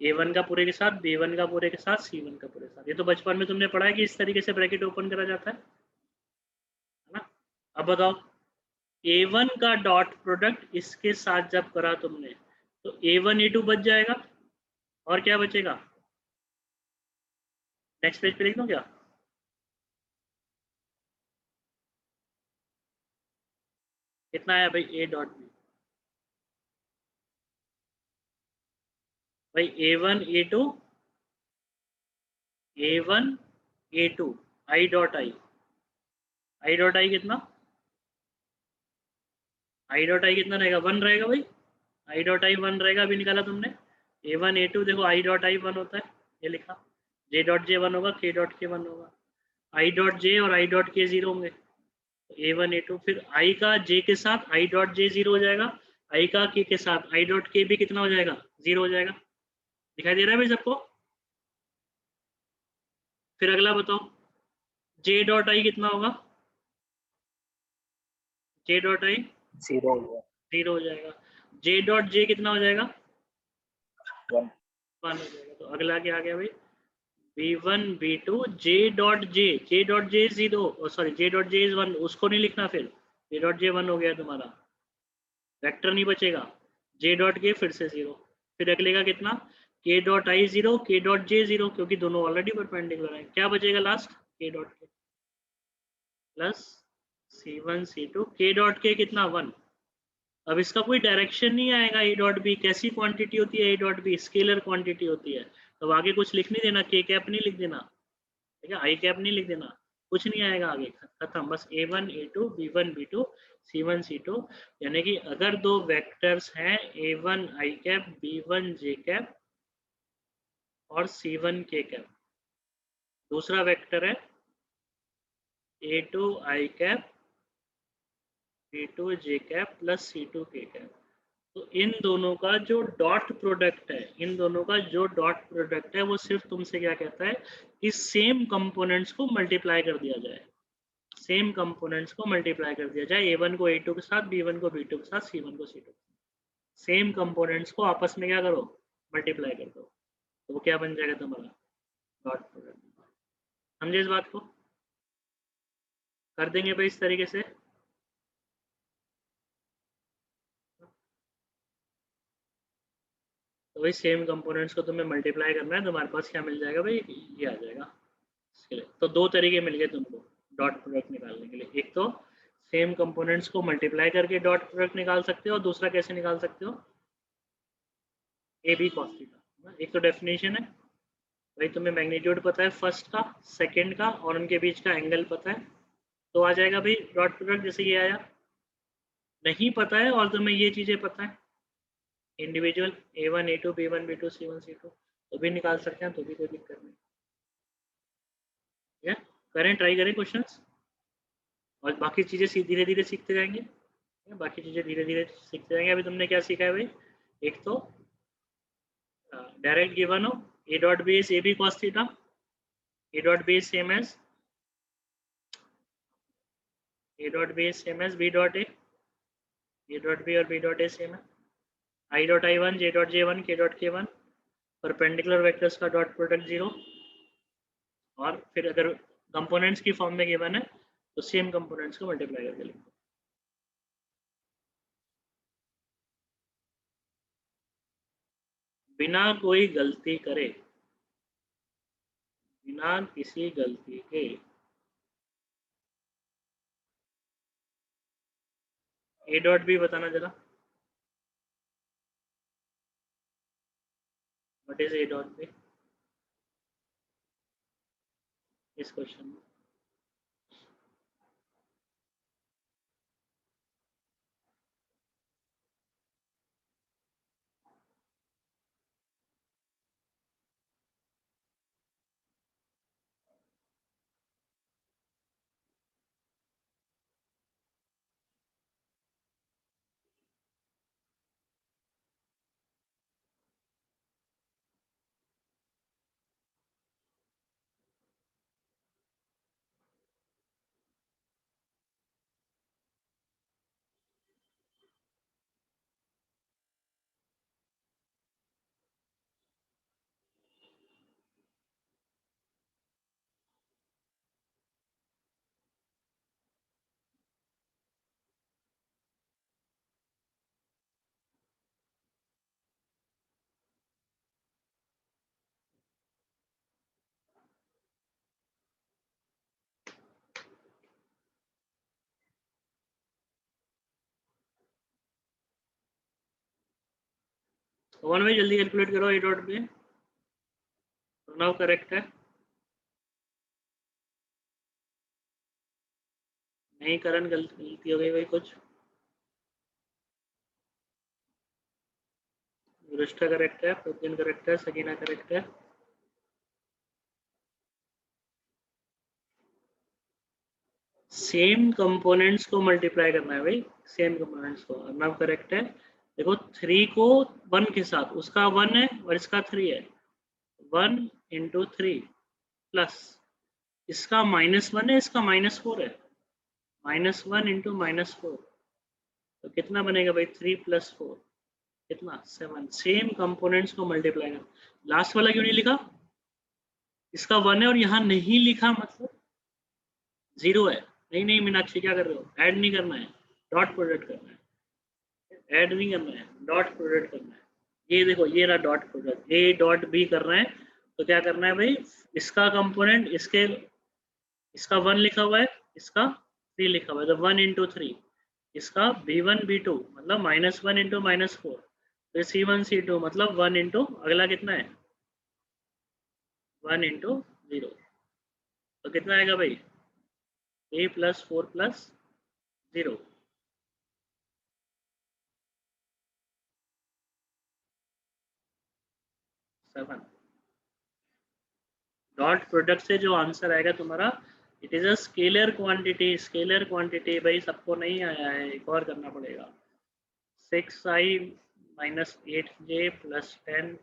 a1 का पूरे के साथ, b1 का पूरे के साथ, c1 का पूरे के साथ। ये तो बचपन में तुमने पढ़ा है कि इस तरीके से ब्रैकेट ओपन करा जाता है ना? अब बताओ a1 का डॉट प्रोडक्ट इसके साथ जब करा तुमने तो a1 a2 बच जाएगा, और क्या बचेगा? नेक्स्ट पेज पे लिख दूं क्या? कितना आया भाई a डॉट बी? भाई a1 a2 a1 a2 I dot I, I dot I कितना? आई डॉट आई कितना रहेगा? 1 रहेगा भाई, आई डॉट आई 1 रहेगा, अभी निकाला तुमने। a1 a2 देखो आई डॉट आई 1 होता है, ये लिखा, जे डॉट जे 1 होगा, के डॉट के 1 होगा, आई डॉट जे और आई डॉट के 0 होंगे, तो a1 a2, फिर आई का जे के साथ आई डॉट जे 0 हो जाएगा, आई का के साथ आई डॉट के भी कितना हो जाएगा? 0 हो जाएगा। दिखाई दे रहा है भाई सबको? फिर अगला बताओ, जे डॉट आई कितना होगा? जे डॉट आई 0 हुआ 0 हो जाएगा। जे डॉट जे कितना हो जाएगा? 1 1 हो जाएगा। तो अगला क्या आ गया भाई? b1 b2 J dot J 0, sorry J dot J is 1, उसको नहीं लिखना, फिर जे डॉट जे 1 हो गया तुम्हारा, वेक्टर नहीं बचेगा, जे डॉट के फिर से 0, फिर अगले का कितना? के डॉट आई 0, के डॉट जे 0, क्योंकि दोनों ऑलरेडी परपेंडिकुलर है, क्या बचेगा लास्ट? के डॉट के प्लस c1 c2, के डॉट के कितना? 1। अब इसका कोई डायरेक्शन नहीं आएगा, ए डॉट बी कैसी क्वांटिटी होती है? A dot B scalar quantity होती है, तो आगे कुछ लिख नहीं देना, के कैप नहीं लिख देना, ठीक है, आई कैप नहीं लिख देना, कुछ नहीं आएगा आगे, खत्म, बस a1 a2 b1 b2 c1 c2। यानी कि अगर दो वेक्टर्स हैं a1 आई कैप b1 जे कैप और c1 के कैप, दूसरा वेक्टर है A2 I cap B2 J cap plus C2 K cap. तो इन दोनों का जो डॉट प्रोडक्ट है, इन दोनों का जो डॉट प्रोडक्ट है वो सिर्फ तुमसे क्या कहता है कि सेम कंपोनेंट्स को मल्टीप्लाई कर दिया जाए, सेम कंपोनेंट्स को मल्टीप्लाई कर दिया जाए, A1 को A2 के साथ, B1 को B2 के साथ, C1 को C2। सेम कंपोनेंट्स को आपस में क्या करो, मल्टीप्लाई कर दो, तो वो क्या बन जाएगा तुम्हारा डॉट प्रोडक्ट। समझे इस बात को? कर देंगे भाई इस तरीके से। तो भाई सेम कंपोनेंट्स को तुम्हें मल्टीप्लाई करना है, तुम्हारे पास क्या मिल जाएगा भाई, ये आ जाएगा इसके लिए। तो दो तरीके मिल गए तुमको डॉट प्रोडक्ट निकालने के लिए, एक तो सेम कंपोनेंट्स को मल्टीप्लाई करके डॉट प्रोडक्ट निकाल सकते हो, और दूसरा कैसे निकाल सकते हो, ए बी कॉस थीटा। एक तो डेफिनेशन है भाई, तुम्हें मैग्नीट्यूड पता है फर्स्ट का, सेकंड का, और उनके बीच का एंगल पता है, तो आ जाएगा भाई डॉट प्रोडक्ट जैसे ये आया। नहीं पता है और तुम्हें ये चीज़ें पता है individual A1 A2 B1 B2 C1 C2, तो भी निकाल सकते हैं, तो भी कोई दिक्कत नहीं है। करें, ट्राई करें क्वेश्चंस, और बाकी चीज़ें धीरे धीरे सीखते जाएंगे, बाकी चीज़ें धीरे धीरे सीखते जाएंगे। अभी तुमने क्या सीखा है भाई, एक तो डायरेक्ट गिवन हो A dot B is A B cos theta, A dot B is same as A dot B is same as B dot A dot B और बी डॉट ए सेम है, I dot I one J dot J one K dot K one, perpendicular vectors का dot product 0, और फिर अगर components की form में given है तो सेम कंपोनेंट्स को मल्टीप्लाई करके लिखो। बिना कोई गलती करे, बिना किसी गलती के ए डॉट बी बताना जरा, what is A dot B इस क्वेश्चन में। वन भाई जल्दी कैलकुलेट करो, A dot B pronoun correct है, नहीं करण गलती हो गई भाई कुछ, रुष्टा करेक्ट है, प्रद्युन करेक्ट है, सकीना करेक्ट है। सेम कंपोनेंट्स को मल्टीप्लाई करना है भाई, सेम कंपोनेंट्स को, अर्नव करेक्ट है। देखो 3 को 1 के साथ, उसका 1 है और इसका 3 है, 1 इंटू 3 प्लस इसका -1 है, इसका -4 है, -1 इंटू -4, तो कितना बनेगा भाई 3 + 4 कितना 7। सेम कंपोनेंट्स को मल्टीप्लाई करना। लास्ट वाला क्यों नहीं लिखा, इसका 1 है और यहाँ नहीं लिखा मतलब 0 है। नहीं नहीं मीनाक्षी क्या कर रहे हो, ऐड नहीं करना है, डॉट प्रोडक्ट करना है, ऐड नहीं करना है, डॉट प्रोडक्ट करना है। ये देखो ये रहा dot product, A dot B कर रहे हैं, तो क्या करना है भाई, इसका कंपोनेंट इसके, इसका 1 लिखा हुआ है, इसका 3 लिखा हुआ है, तो 1 इंटू 3, इसका B1 B2 मतलब -1 इंटू -4, फिर C1 C2 मतलब 1 इंटू अगला कितना है 1 इंटू 0, तो कितना आएगा भाई A + 4 + 0, 7। डॉट प्रोडक्ट से जो आंसर आएगा तुम्हारा it is a scalar quantity. Scalar quantity भाई सबको नहीं आया है, एक और करना पड़ेगा। 6i minus 8j plus 10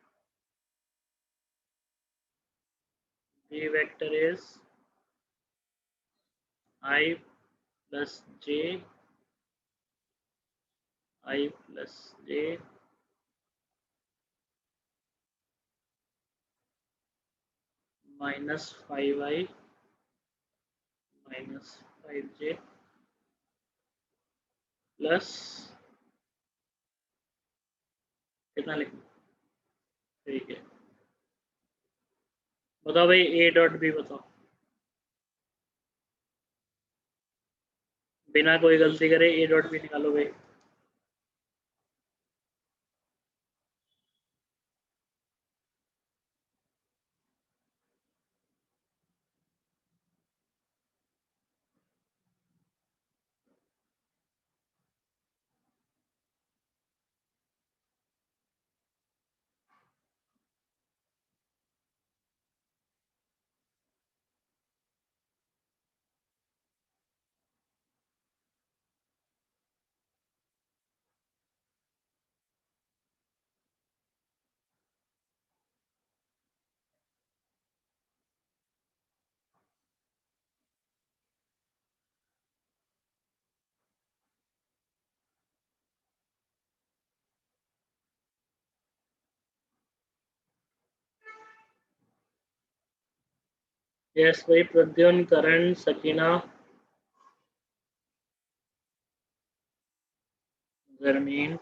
b vector is i plus j i plus j minus 5i minus 5j plus कितना लिखना, ठीक है। बताओ भाई ए डॉट बी बताओ, बिना कोई गलती करे ए डॉट बी निकालो भाई। यस भाई, प्रद्युम्न, करण, सकीना, जरमीन,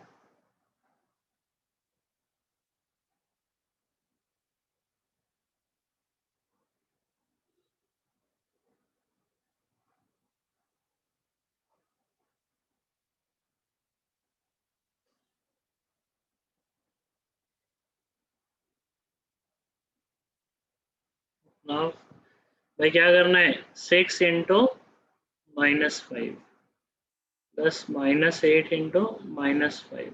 नाउ भाई क्या करना है, 6 into -5 plus -8 into -5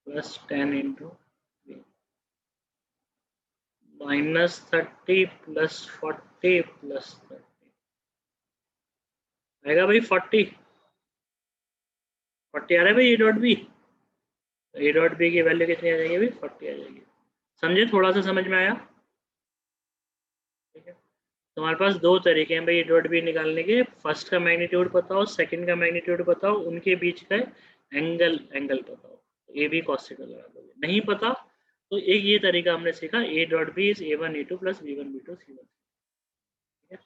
plus 10 into -30 plus 40 plus 30 आएगा भाई 40। 40 आ रहा है भाई A dot B. A dot B की वैल्यू कितनी आ जाएगी भाई, 40 आ जाएगी। समझे, थोड़ा सा समझ में आया? ठीक है, तुम्हारे पास दो तरीके हैं भाई ए डॉट बी निकालने के। फर्स्ट का मैग्नीट्यूड बताओ, सेकंड का मैग्नीट्यूड बताओ, उनके बीच का एंगल बताओ, ए बी कॉस थीटा लगा दोगे। नहीं पता तो एक ये तरीका हमने सीखा, A dot B is a1 a2 plus b1 b2 c1। ठीक है,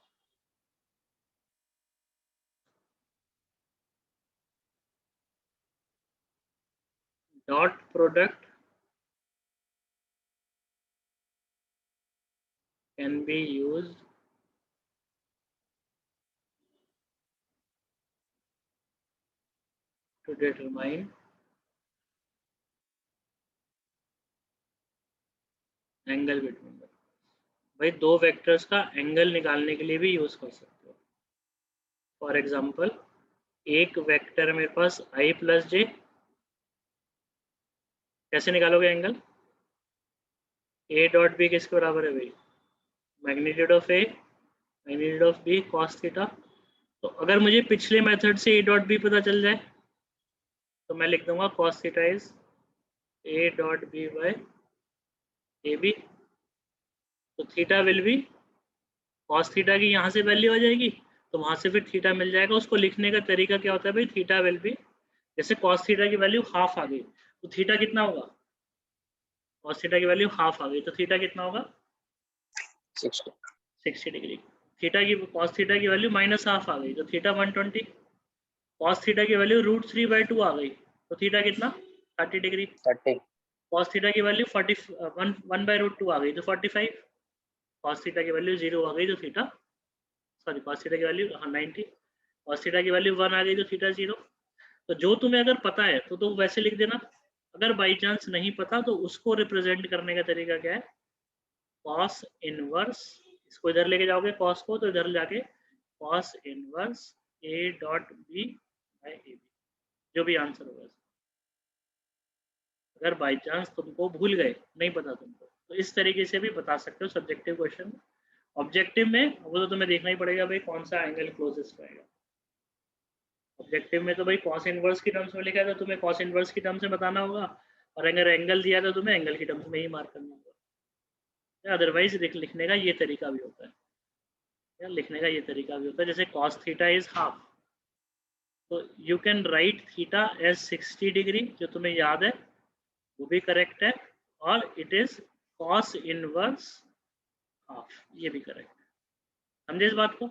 dot product can be used to determine angle between the. भाई दो वेक्टर्स का एंगल निकालने के लिए भी यूज कर सकते हो। फॉर एग्जांपल, एक वेक्टर मेरे पास i प्लस जे, कैसे निकालोगे एंगल? ए डॉट बी किसके बराबर है भाई, magnitude of A magnitude of B cos theta. तो अगर मुझे पिछले मेथड से ए डॉट बी पता चल जाए तो मैं लिख दूंगा cos theta is A dot B by A b. तो theta will be, cos theta की यहाँ से वैल्यू आ जाएगी तो वहां से फिर थीटा मिल जाएगा। उसको लिखने का तरीका क्या होता है भाई, थीटा विल बी, जैसे कॉस थीटा की वैल्यू हाफ आ गई तो थीटा कितना होगा, कॉस थीटा की वैल्यू हाफ आ गई तो थीटा कितना होगा, 60 डिग्री। थीटा की कॉस थीटा की वैल्यू माइनस हाफ आ गई तो थीटा 120। कॉस थीटा की वैल्यू √3/2 आ गई तो थीटा कितना, 30 डिग्री। 30 कॉस थीटा की वैल्यू 1/√2 आ गई तो 45। कॉस थीटा की वैल्यू 0 आ गई तो थीटा, सॉरी कॉस थीटा की वैल्यू 90। कॉस थीटा की वैल्यू 1 आ गई तो थीटा 0। तो जो तुम्हें अगर पता है तो वैसे लिख देना। अगर बाई चांस नहीं पता तो उसको रिप्रेजेंट करने का तरीका क्या है, कॉस इनवर्स, इसको इधर लेके जाओगे कॉस को तो इधर जाके cos inverse A dot B by A B, जो भी आंसर होगा। अगर बाई चांस तुमको भूल गए, नहीं पता तुमको, तो इस तरीके से भी बता सकते हो सब्जेक्टिव क्वेश्चन। ऑब्जेक्टिव में वो तो तुम्हें देखना ही पड़ेगा भाई कौन सा एंगल क्लोजेस्ट रहेगा। ऑब्जेक्टिव में तो भाई कॉस इनवर्स की टर्म्स में लिखा है तो तुम्हें कॉस इनवर्स की टर्म्स में बताना होगा, और अगर एंगल दिया तो तुम्हें एंगल की टर्म्स में ही मार्क करना होगा। अदरवाइज लिखने का ये तरीका भी होता है, या लिखने का ये तरीका भी होता है, जैसे कॉस थीटा इज हाफ, तो you can write theta as 60 degree, जो तुम्हें याद है वो भी करेक्ट है, और it is cos inverse half, ये भी करेक्ट है। समझे इस बात को?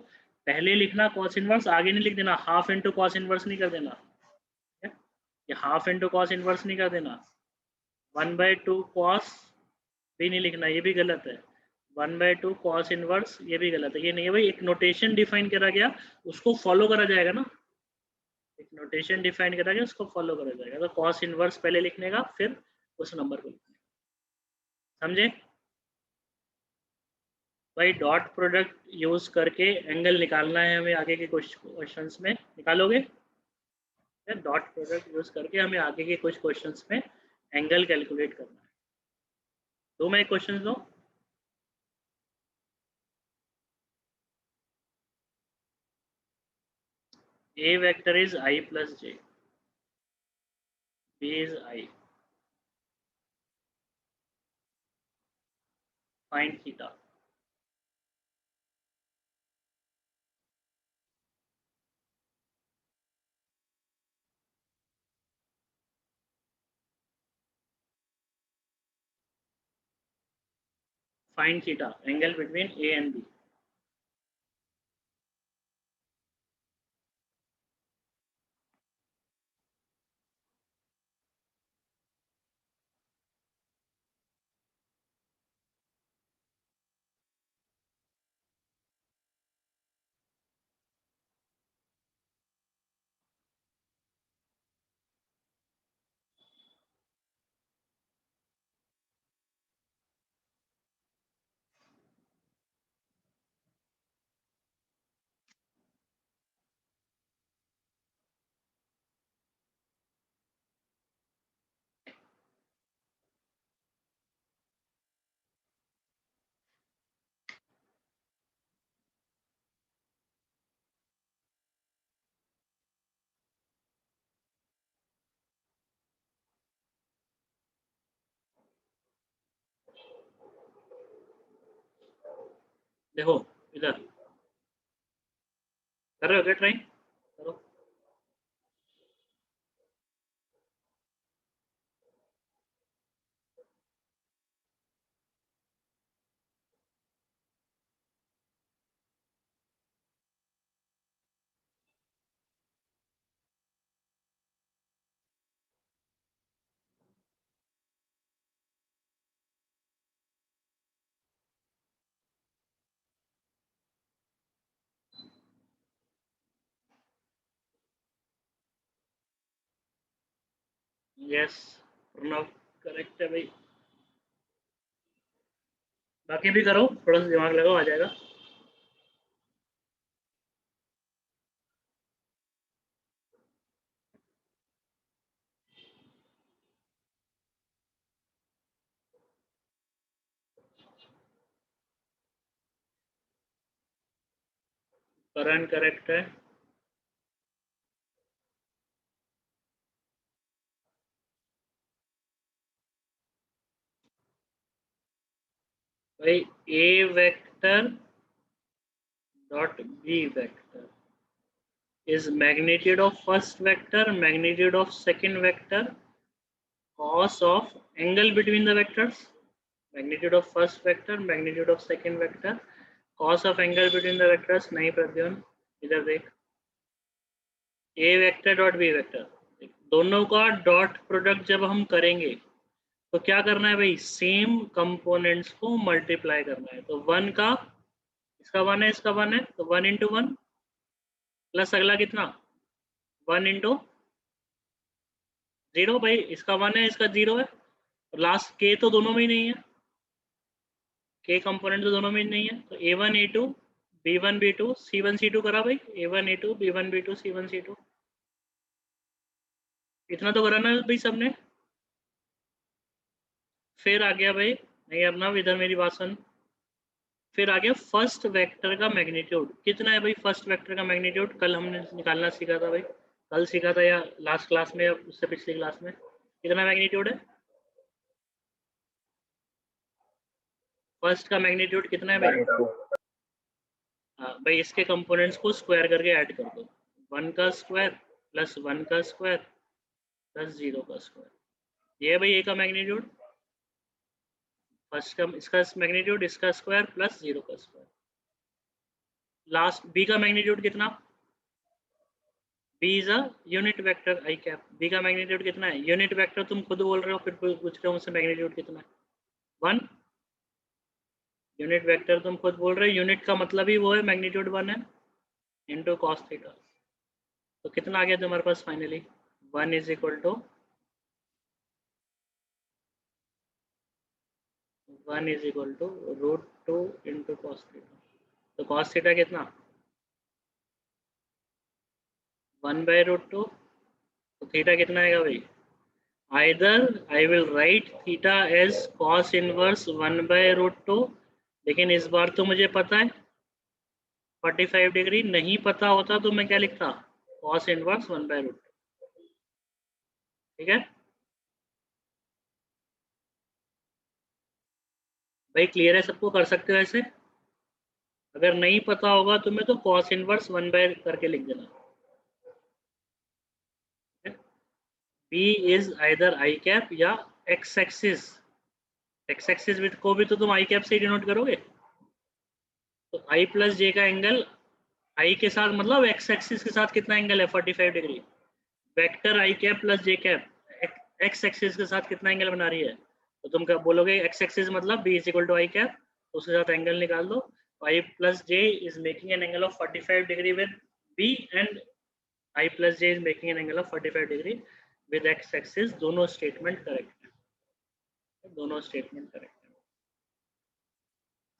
पहले लिखना कॉस इनवर्स, आगे नहीं लिख देना हाफ इंटू कॉस इनवर्स नहीं कर देना, ये हाफ इंटू कॉस इनवर्स नहीं कर देना, 1/2 कॉस भी नहीं लिखना, ये भी गलत है, 1/2 कॉस इनवर्स ये भी गलत है, ये नहीं है भाई। एक नोटेशन डिफाइन करा गया उसको फॉलो करा जाएगा ना, एक नोटेशन डिफाइन करा गया उसको फॉलो करा जाएगा, तो कॉस इनवर्स पहले लिखने का फिर उस नंबर को लिखने का। समझे भाई? डॉट प्रोडक्ट यूज करके एंगल निकालना है हमें आगे के कुछ क्वेश्चंस में, निकालोगे? डॉट प्रोडक्ट यूज करके हमें आगे के कुछ क्वेश्चंस में एंगल कैलकुलेट करना है। दो मैं क्वेश्चन दो, A vector is I plus j, B is I, find theta. Find theta, angle between A and B. देखो इधर कर रहे हो क्या ट्राई? करो। यस, प्रणव करेक्ट है भाई। बाकी भी करो, थोड़ा सा दिमाग लगाओ, आ जाएगा। करंट करेक्ट है। भाई ए vector dot B vector is magnitude of first vector, magnitude of second vector, cos of angle between the vectors, magnitude of first vector, magnitude of second vector, cos of angle between the vectors। नहीं प्रद्युम्न, इधर देख, ए vector dot B vector, दोनों का dot product जब हम करेंगे तो क्या करना है भाई? सेम कंपोनेंट्स को मल्टीप्लाई करना है, तो वन का इसका वन है, इसका वन है, तो 1 × 1 प्लस अगला कितना 1 × 0। भाई इसका 1 है, इसका 0 है, और लास्ट के तो दोनों में ही नहीं है, के कंपोनेंट तो दोनों में ही नहीं है, तो a1 a2 b1 b2 c1 c2 करा भाई, a1 a2 b1 b2 c1 c2, इतना तो करा ना भाई सबने। फिर आ गया भाई, नहीं अपना इधर मेरी बात सुन, फिर आ गया फर्स्ट वेक्टर का मैग्नीट्यूड कितना है भाई। फर्स्ट वेक्टर का मैग्नीट्यूड कल हमने निकालना सीखा था भाई, कल सीखा था या लास्ट क्लास में या उससे पिछली क्लास में। कितना मैग्नीट्यूड है फर्स्ट का मैग्नीट्यूड कितना है भाई। 1 2 हाँ भाई, इसके कंपोनेंट्स को स्क्वायर करके ऐड कर दो। 1 का स्क्वायर प्लस 1 का स्क्वायर प्लस 0 का स्क्वायर, ये है भाई ए का मैग्नीट्यूड। फर्स्ट का इसका मैग्नीट्यूड, इसका स्क्वायर प्लस 0 का स्क्वायर। लास्ट बी का मैग्नीट्यूड कितना, B is a unit vector I cap. B का मैग्नीट्यूड कितना है, यूनिट वेक्टर तुम खुद बोल रहे हो, फिर पूछ रहे हो मुझसे मैग्नीट्यूड कितना है। 1 यूनिट वेक्टर तुम खुद बोल रहे हो, यूनिट का मतलब ही वो है, मैग्नीट्यूड 1 है इंटू कॉस थीटा। तो कितना आ गया तुम्हारे पास finally, 1 is equal to 1 is equal to √2 into cos theta. तो कॉस थीटा कितना, 1/√2। तो थीटा कितना आएगा भाई, either I will write theta as cos inverse 1/√2, लेकिन इस बार तो मुझे पता है 45 डिग्री, नहीं पता होता तो मैं क्या लिखता, कॉस इनवर्स 1/√2। ठीक है भाई, क्लियर है सबको, कर सकते हो ऐसे। अगर नहीं पता होगा तुम्हें तो कॉस इनवर्स 1 करके लिख देना। B is either I cap या एक्स एक्सिस। एक्स एक्सिस को भी तो तुम आई कैप से ही डिनोट करोगे। तो आई प्लस जे का एंगल आई के साथ मतलब एक्स एक्सिस के साथ कितना एंगल है, 45 degree. Vector I cap plus J cap x axis के साथ कितना एंगल बना रही है। तो तुम क्या बोलोगे, एक्स एक्सिस मतलब b is equal to i cap, तो उसके साथ एंगल निकाल दो। I plus j is making an angle of 45 degree with b, and i plus j is making an angle of 45 degree with x axis. दोनों statement correct है, दोनों statement correct है।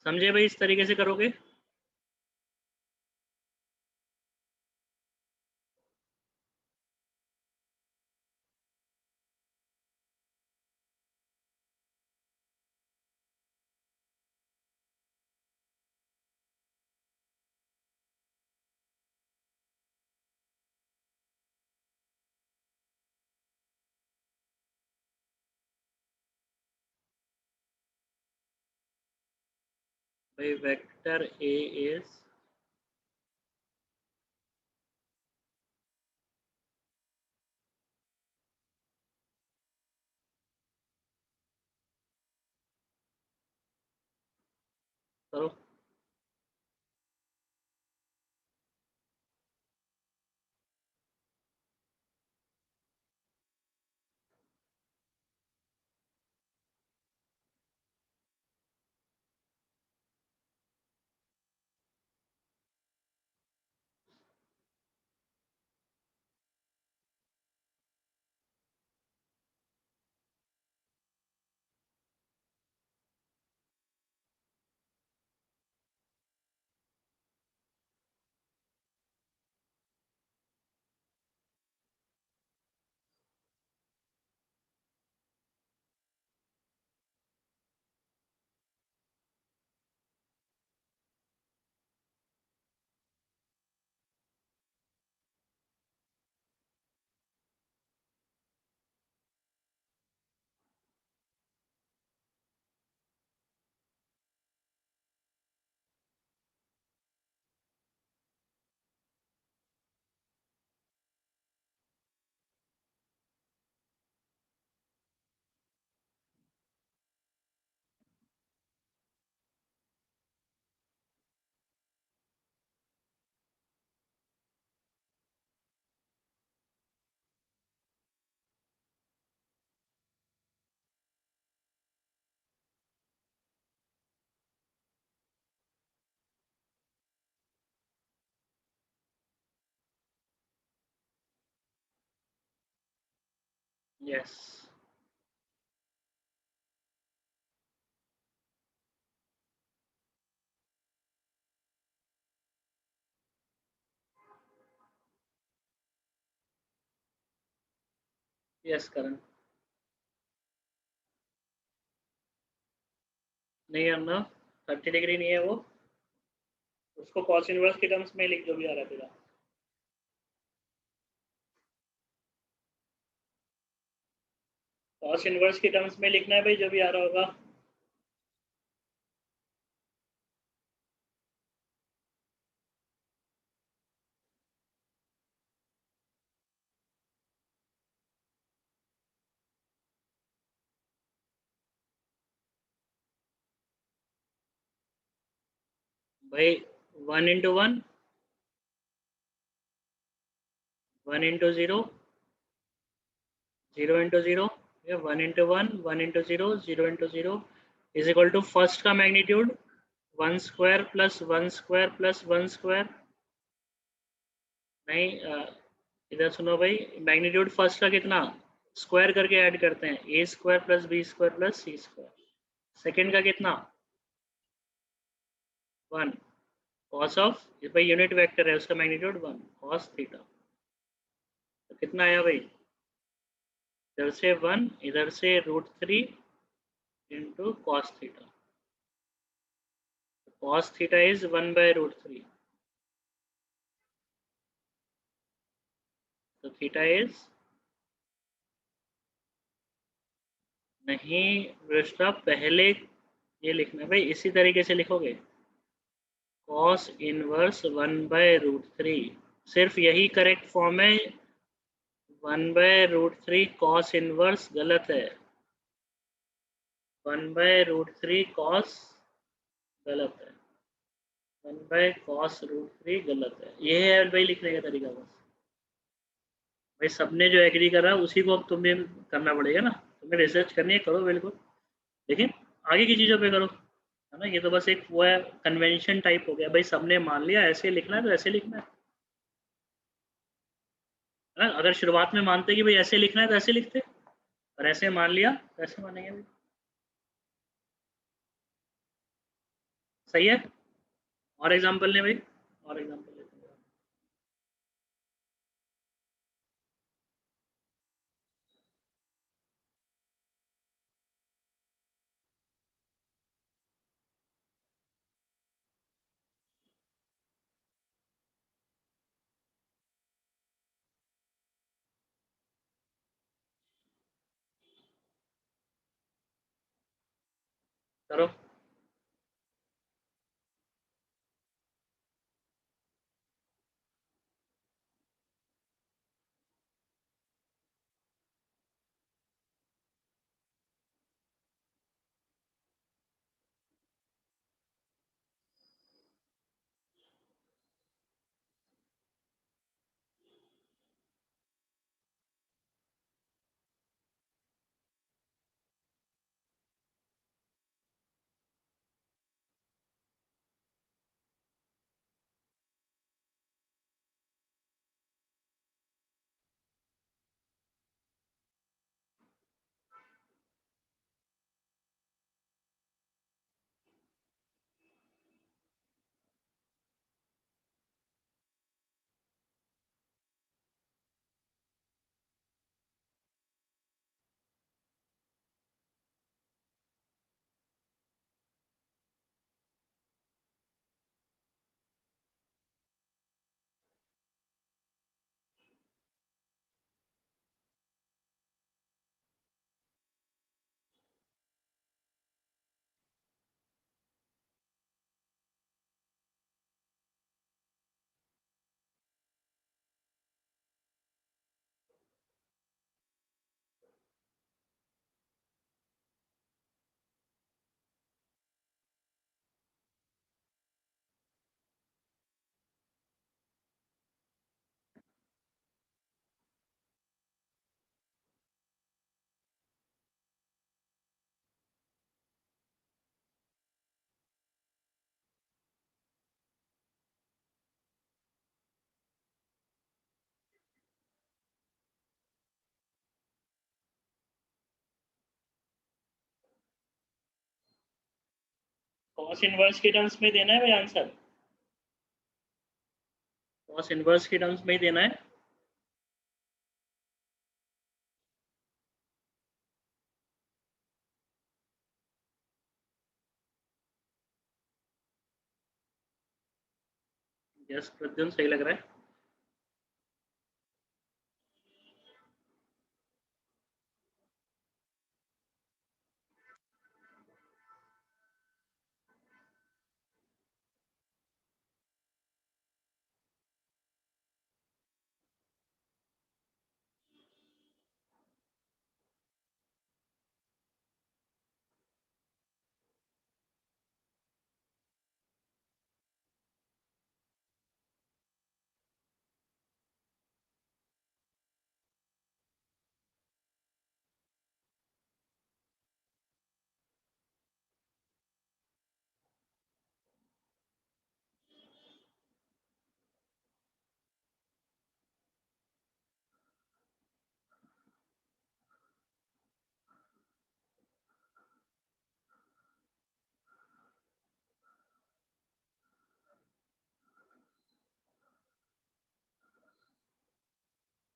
समझे भाई, इस तरीके से करोगे। भाई वेक्टर ए इज करो। यस यस करण, नहीं करना। 30 डिग्री नहीं है वो, उसको कॉस इनवर्स के टर्म्स में लिख, जो भी आ रहा है तेरा। कॉस इनवर्स के टर्म्स में लिखना है भाई, जो भी आ रहा होगा। भाई 1 × 1, 1 × 0, 0 × 0, 1 × 1, 1 × 0, 0 × 0 इज इक्वल टू फर्स्ट का मैग्नीट्यूड 1² + 1² + 1²। नहीं इधर सुनो भाई, मैग्नीट्यूड फर्स्ट का कितना, स्क्वायर करके ऐड करते हैं, a² + b² + c²। सेकंड का कितना, 1, कॉस ऑफ, भाई यूनिट वेक्टर है उसका मैग्नीट्यूड 1, कॉस थीटा। तो कितना आया भाई, इधर से 1, इधर से √3 into cos theta. Cos theta is 1/√3, तो थीटा इज, नहीं वृष्टा पहले ये लिखना है भाई, इसी तरीके से लिखोगे, कॉस इनवर्स 1/√3, सिर्फ यही करेक्ट फॉर्म है। 1/√3 कॉस इनवर्स गलत है, 1/√3 कॉस गलत है, 1/cos√3 गलत है। ये है भाई लिखने का तरीका बस। भाई सबने जो एग्री करा उसी को अब तुम्हें करना पड़ेगा ना, तुम्हें रिसर्च करनी है, करो बिल्कुल, लेकिन आगे की चीज़ों पे करो, है ना। ये तो बस एक वो है, कन्वेंशन टाइप हो गया भाई, सबने मान लिया ऐसे लिखना है तो ऐसे लिखना है ना। अगर शुरुआत में मानते कि भाई ऐसे लिखना है तो ऐसे लिखते, और ऐसे मान लिया तो ऐसे मानेंगे भाई। सही है। और एग्जाम्पल ने भाई, और एग्जाम्पल लेते हैं। करो। कॉस इनवर्स के टर्म्स में देना है भाई आंसर, कॉस इनवर्स के टर्म्स में ही देना है। यस प्रद्युम्न, सही लग रहा है।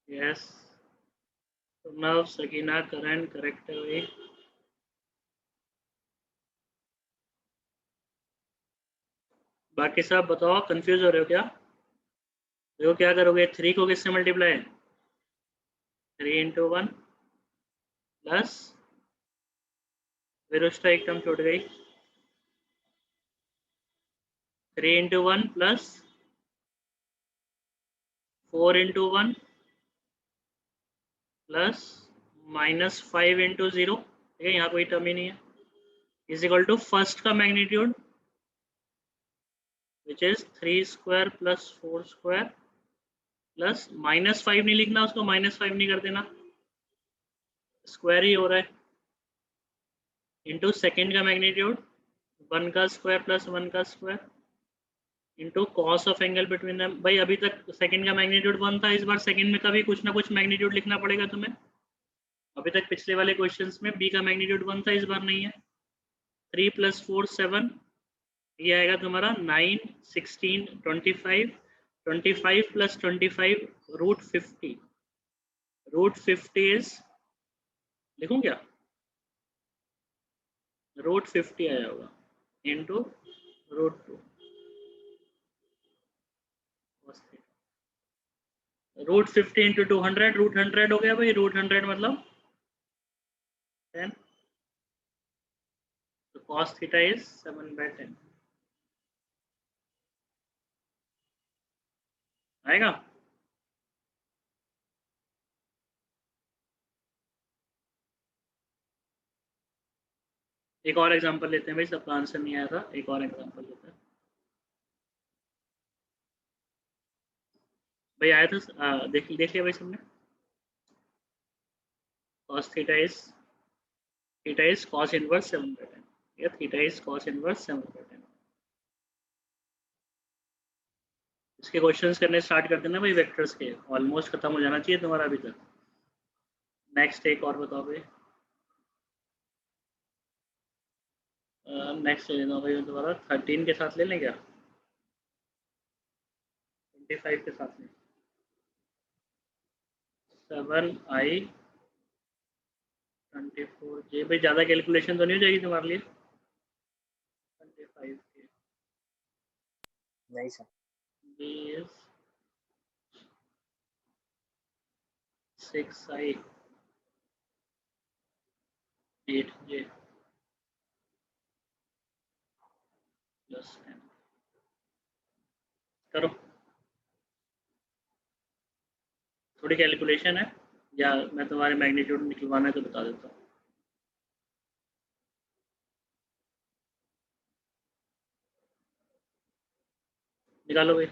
यस प्रणव, सकीना, करण, करेक्ट है भाई। बाकी सब बताओ, कंफ्यूज हो रहे हो क्या? देखो क्या करोगे, 3 को किससे मल्टीप्लाई? 3 × 1 प्लस, फिर उसका एक टर्म छूट गई, 3 × 1 प्लस 4 × 1 प्लस -5 × 0, ठीक है, यहाँ कोई टर्म ही नहीं है, इज इक्वल टू फर्स्ट का magnitude which is 3² plus 4² plus -5 नहीं लिखना, उसको -5 नहीं कर देना, स्क्वायर ही हो रहा है, इंटू सेकेंड का मैग्नीट्यूड 1 का स्क्वायर प्लस 1 का square into cos of angle between them. भाई अभी तक सेकंड का मैग्नीट्यूड 1 था, इस बार सेकंड में कभी कुछ ना कुछ मैग्नीट्यूड लिखना पड़ेगा तुम्हें। अभी तक पिछले वाले क्वेश्चंस में बी का मैग्नीट्यूड 1 था, इस बार नहीं है। 3 + 4 7, ये आएगा तुम्हारा 9 16 25, 25 + 25 √50, √50 इज, लिखूं क्या, √50 आया होगा इंटू √2, √50 इंटू 200, √100 हो गया भाई, √100 मतलब 10, तो cos थीटा इज 7/10 आएगा। एक और एग्जांपल लेते हैं भाई, सबका आंसर नहीं आया था, एक और एग्जांपल लेते हैं भाई, आया था देख लिया भाई सबने। cos theta is cos inverse 7/10, या थीटा इज cos इनवर्स 7/10। इसके क्वेश्चंस करने स्टार्ट कर देना भाई, वेक्टर्स के ऑलमोस्ट खत्म हो जाना चाहिए तुम्हारा अभी तक। नेक्स्ट एक और बताओ भाई, नेक्स्ट ले लेना भाई दोबारा, 13 के साथ ले लें क्या, 25 के साथ में, 7i24j। भाई ज़्यादा कैलकुलेशन तो नहीं हो जाएगी तुम्हारे लिए 25 के? नहीं sir. b is 6i 8j plus 10, करो, थोड़ी कैलकुलेशन है, या मैं तुम्हारे मैग्नीट्यूड निकलवाना है तो बता देता हूँ। निकालो भाई।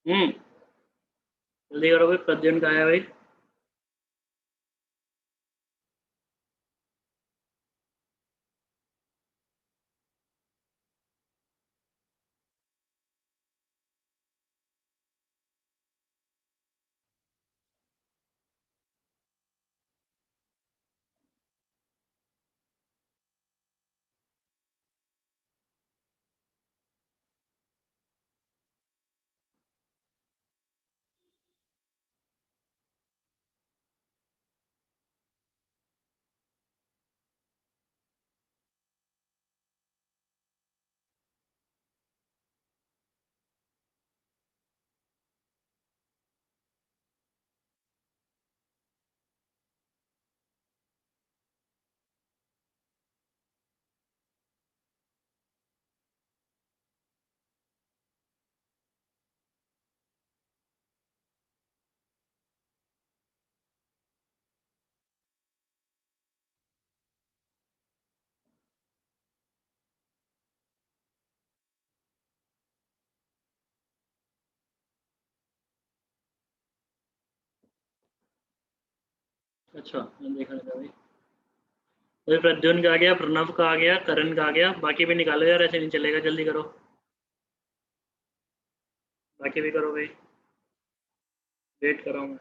जल्दी करो भाई, प्रद्युम्न कहाँ है भाई? अच्छा, मैं देख रहा था भाई। भाई प्रद्युम्न का आ गया, प्रणव का आ गया, करण का आ गया, बाकी भी निकालो यार, ऐसे नहीं चलेगा, जल्दी करो। बाकी भी करो भाई, वेट कर रहा हूँ मैं।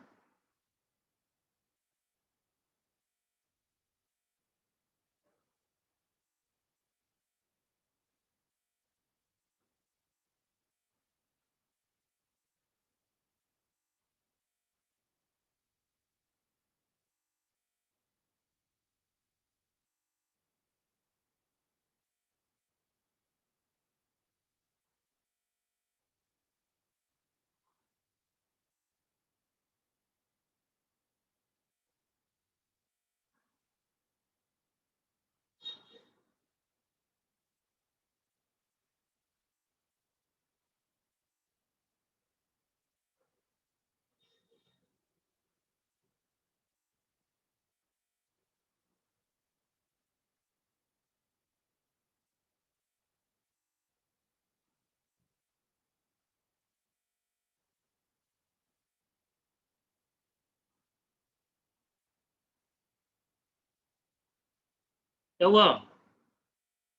क्या हुआ?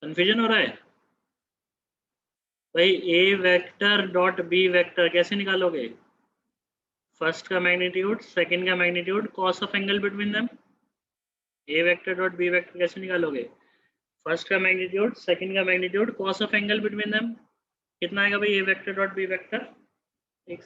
कंफ्यूजन हो रहा है भाई? ए वेक्टर डॉट बी वेक्टर कैसे निकालोगे? फर्स्ट का मैग्नीट्यूड, सेकंड का magnitude, cos of angle between them. A vector dot B vector कैसे निकालोगे? फर्स्ट का मैग्नीट्यूड, सेकंड का magnitude, cos of angle between them. कितना आएगा भाई ए वेक्टर डॉट बी वेक्टर? एक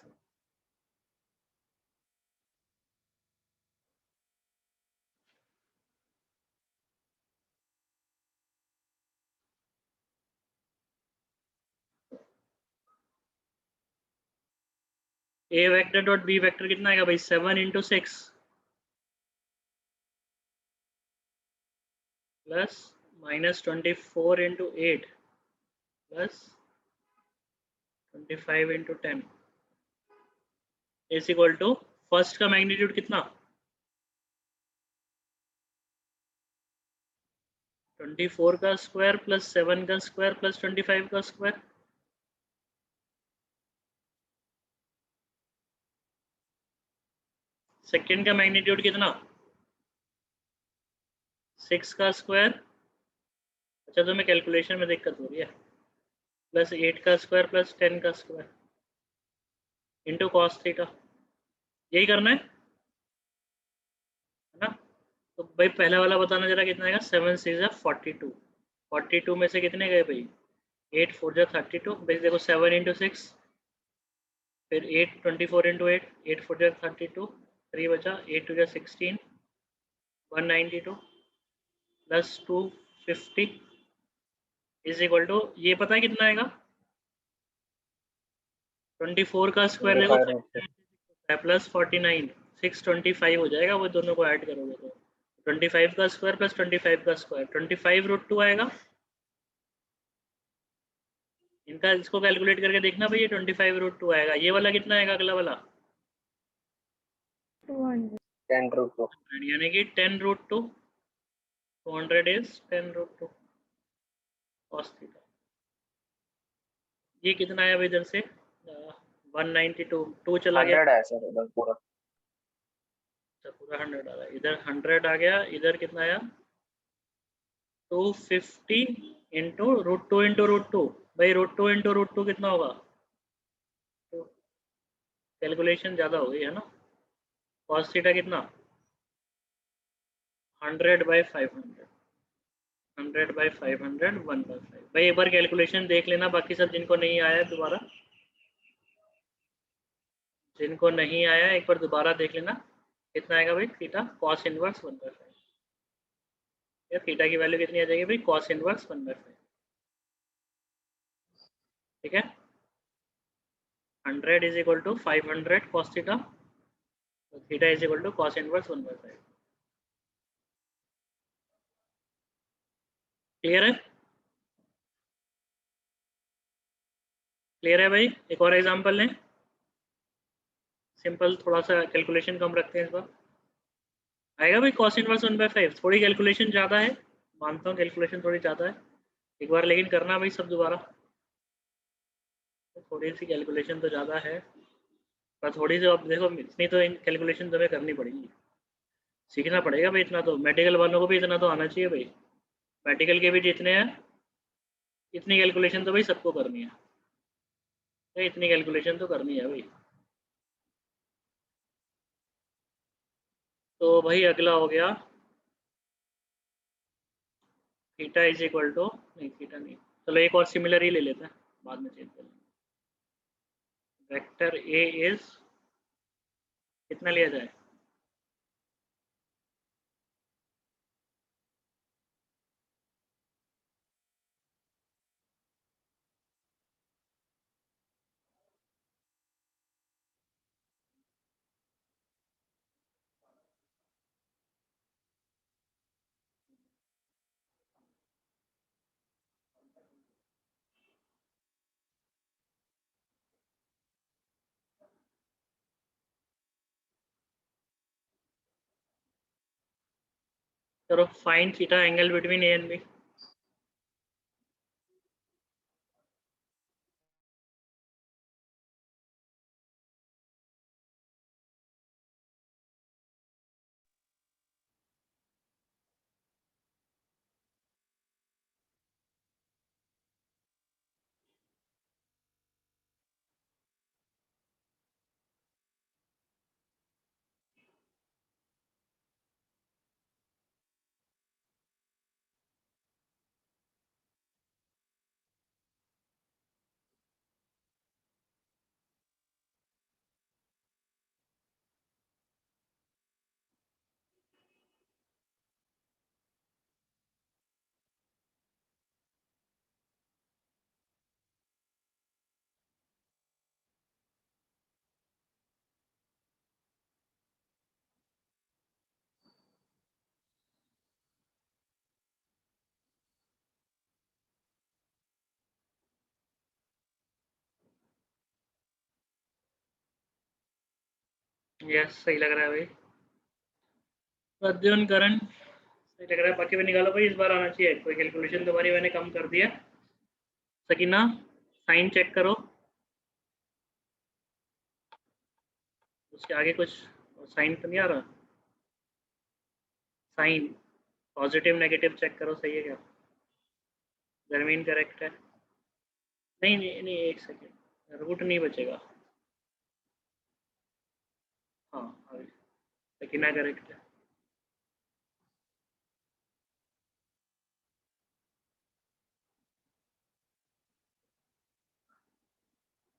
A vector dot B vector कितना आएगा भाई? 7 × 6 plus -24 × 8 plus 25 × 10 is equal to first का मैग्नीट्यूड कितना? 24 का स्क्वायर प्लस 7 का स्क्वायर प्लस 25 का स्क्वायर। सेकेंड का मैग्नीट्यूड कितना? 6 का स्क्वायर। अच्छा, तो मैं कैलकुलेशन में दिक्कत हो रही है। प्लस 8 का स्क्वायर प्लस 10 का स्क्वायर इंटू कॉस थीटा। यही करना है ना? तो भाई पहले वाला बताना जरा कितना आएगा? 7 × 6 = 42। 42 में से कितने गए भाई? 8 4 × 32 भाई। देखो 7 × 6, फिर 8 24 × 8, 8 4 × 32, 3 बचा, 8 2 × 16, 192 प्लस 250 इज इक्वल टू, ये पता है कितना आएगा? 24 का स्क्वायर देखो प्लस 49, 625 हो जाएगा, वो दोनों को ऐड करोगे तो 25 का स्क्वायर प्लस 25 का स्क्वायर 25 √2 आएगा। इनका इसको कैलकुलेट करके देखना भैया, 25 √2 आएगा। ये वाला कितना आएगा अगला वाला? 10 √2 यानी कि 10 √2। 200 इज 10 √2 cos थीटा। ये कितना आया इधर से? 192 2 चला गया 100 है सर उधर पूरा। अच्छा पूरा 100 आ रहा है, इधर 100 आ गया, इधर कितना आया 250 इंटू रूट टू। भाई रूट टू कितना होगा, तो कैलकुलेशन ज़्यादा हो गई है ना। कॉस थीटा कितना 100/500, 100/500 1/5। भाई एक बार कैलकुलेशन देख लेना, बाकी सब जिनको नहीं आया दोबारा, जिनको नहीं आया एक बार दोबारा देख लेना। कितना आएगा भाई थीटा कॉस इनवर्स 1/5, या थीटा की वैल्यू कितनी आ जाएगी भाई कॉस इनवर्स 1/5। ठीक है 100 is equal to 500 cos theta, तो theta is equal to cos inverse 1/5। Clear है, क्लियर है भाई। एक और एग्जांपल लें, सिंपल, थोड़ा सा कैलकुलेशन कम रखते हैं इस बार। आएगा भाई कॉस इनवर्स 1/5, थोड़ी कैलकुलेशन ज़्यादा है, मानता हूँ कैलकुलेशन थोड़ी ज़्यादा है, एक बार लेकिन करना भाई सब दोबारा। तो थोड़ी सी कैलकुलेशन तो ज़्यादा है, पर थोड़ी सी अब देखो इतनी तो कैलकुलेशन तुम्हें करनी पड़ेगी, सीखना पड़ेगा भाई इतना तो। मेडिकल वालों को भी इतना तो आना चाहिए भाई, मेडिकल के भी जितने हैं इतनी कैलकुलेशन तो भाई सबको करनी है, तो इतनी कैलकुलेशन तो करनी है भाई। तो भाई अगला हो गया थीटा इज इक्वल टू, नहीं थीटा नहीं, चलो एक और सिमिलर ही ले लेते हैं, बाद में चेंज कर लेंगे। वेक्टर ए इज कितना लिया जाए, चलो fine theta angle between A and B. Yes सही लग रहा है भाई, प्रद्युम्न करण सही लग रहा है, बाकी भी निकालो भाई, इस बार आना चाहिए। कोई कैलकुलेशन तुम्हारी मैंने कम कर दिया। सकीना साइन चेक करो, उसके आगे कुछ साइन तो नहीं आ रहा, साइन पॉजिटिव नेगेटिव चेक करो सही है क्या, जर्मीन करेक्ट है। नहीं नहीं नहीं एक सेकेंड, रूट नहीं बचेगा, हाँ अभी सकीना करेक्ट है।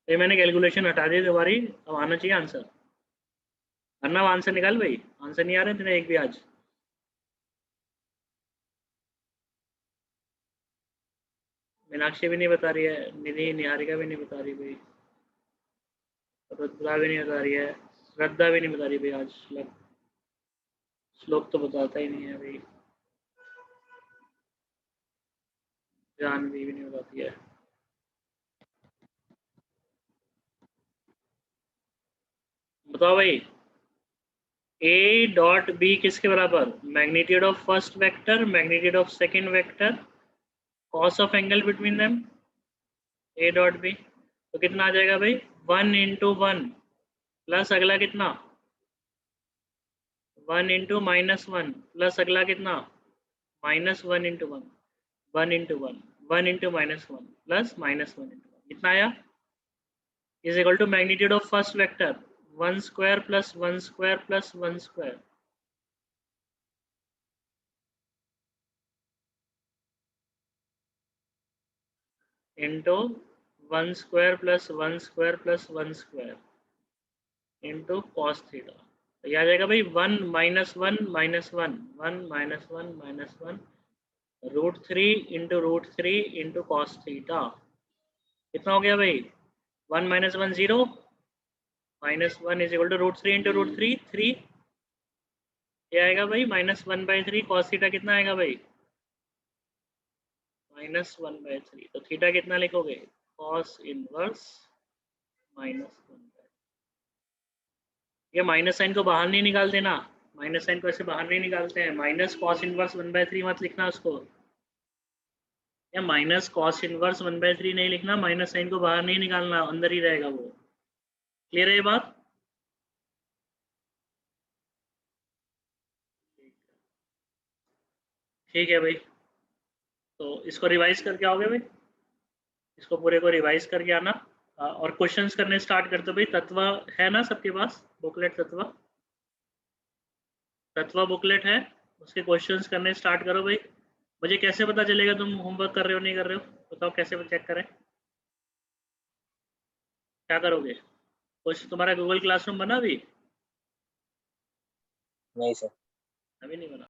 ये मैंने कैलकुलेशन हटा दी तुम्हारी, अब आना चाहिए आंसर। अर्नव आंसर निकाल भाई, आंसर नहीं आ रहे तेरे एक भी आज। मीनाक्षी भी नहीं बता रही है, निधि निहारिका भी नहीं बता रही भाई, रुद्रा भी नहीं बता रही है, श्रद्धा भी नहीं बता रही भाई आज। श्लोक तो बताता ही नहीं है भाई, जानवी भी नहीं बताती है। बताओ भाई ए डॉट बी किसके बराबर, magnitude of first vector, magnitude of second vector, cos of angle between them, A dot B. तो कितना आ जाएगा भाई 1 इंटू 1 प्लस अगला कितना 1 इंटू -1 प्लस अगला कितना -1 into 1 1 into 1 1 into -1 plus -1 into 1 कितना आया is equal to magnitude of first vector 1 square plus 1 square plus 1 square into 1 square plus 1 square plus 1 square into cos theta तो यह आ जाएगा भाई 1 -1 -1 1 -1 -1 √3 इंटू √3 इंटू कॉस थीटा कितना हो गया भाई 1 -1 0 -1 इज इक्वल टू √3 इंटू √3 3 ये आएगा भाई -1/3 कॉस थीटा कितना आएगा भाई -1/3 तो थीटा कितना लिखोगे कॉस इनवर्स -1/3 ये माइनस साइन को बाहर नहीं निकालते ना माइनस साइन को ऐसे बाहर नहीं निकालते हैं माइनस कॉस इनवर्स 1/3 मत लिखना उसको या माइनस कॉस इनवर्स 1/3 नहीं लिखना माइनस साइन को बाहर नहीं निकालना अंदर ही रहेगा वो क्लियर है ये बात ठीक है भाई तो इसको रिवाइज करके आओगे भाई इसको पूरे को रिवाइज करके आना और क्वेश्चंस करने स्टार्ट करते भाई तत्व है ना सबके पास बुकलेट तत्व बुकलेट है उसके क्वेश्चंस करने स्टार्ट करो भाई मुझे कैसे पता चलेगा तुम होमवर्क कर रहे हो नहीं कर रहे हो बताओ कैसे चेक करें क्या करोगे कुछ तुम्हारा गूगल क्लासरूम बना अभी नहीं सर अभी नहीं बना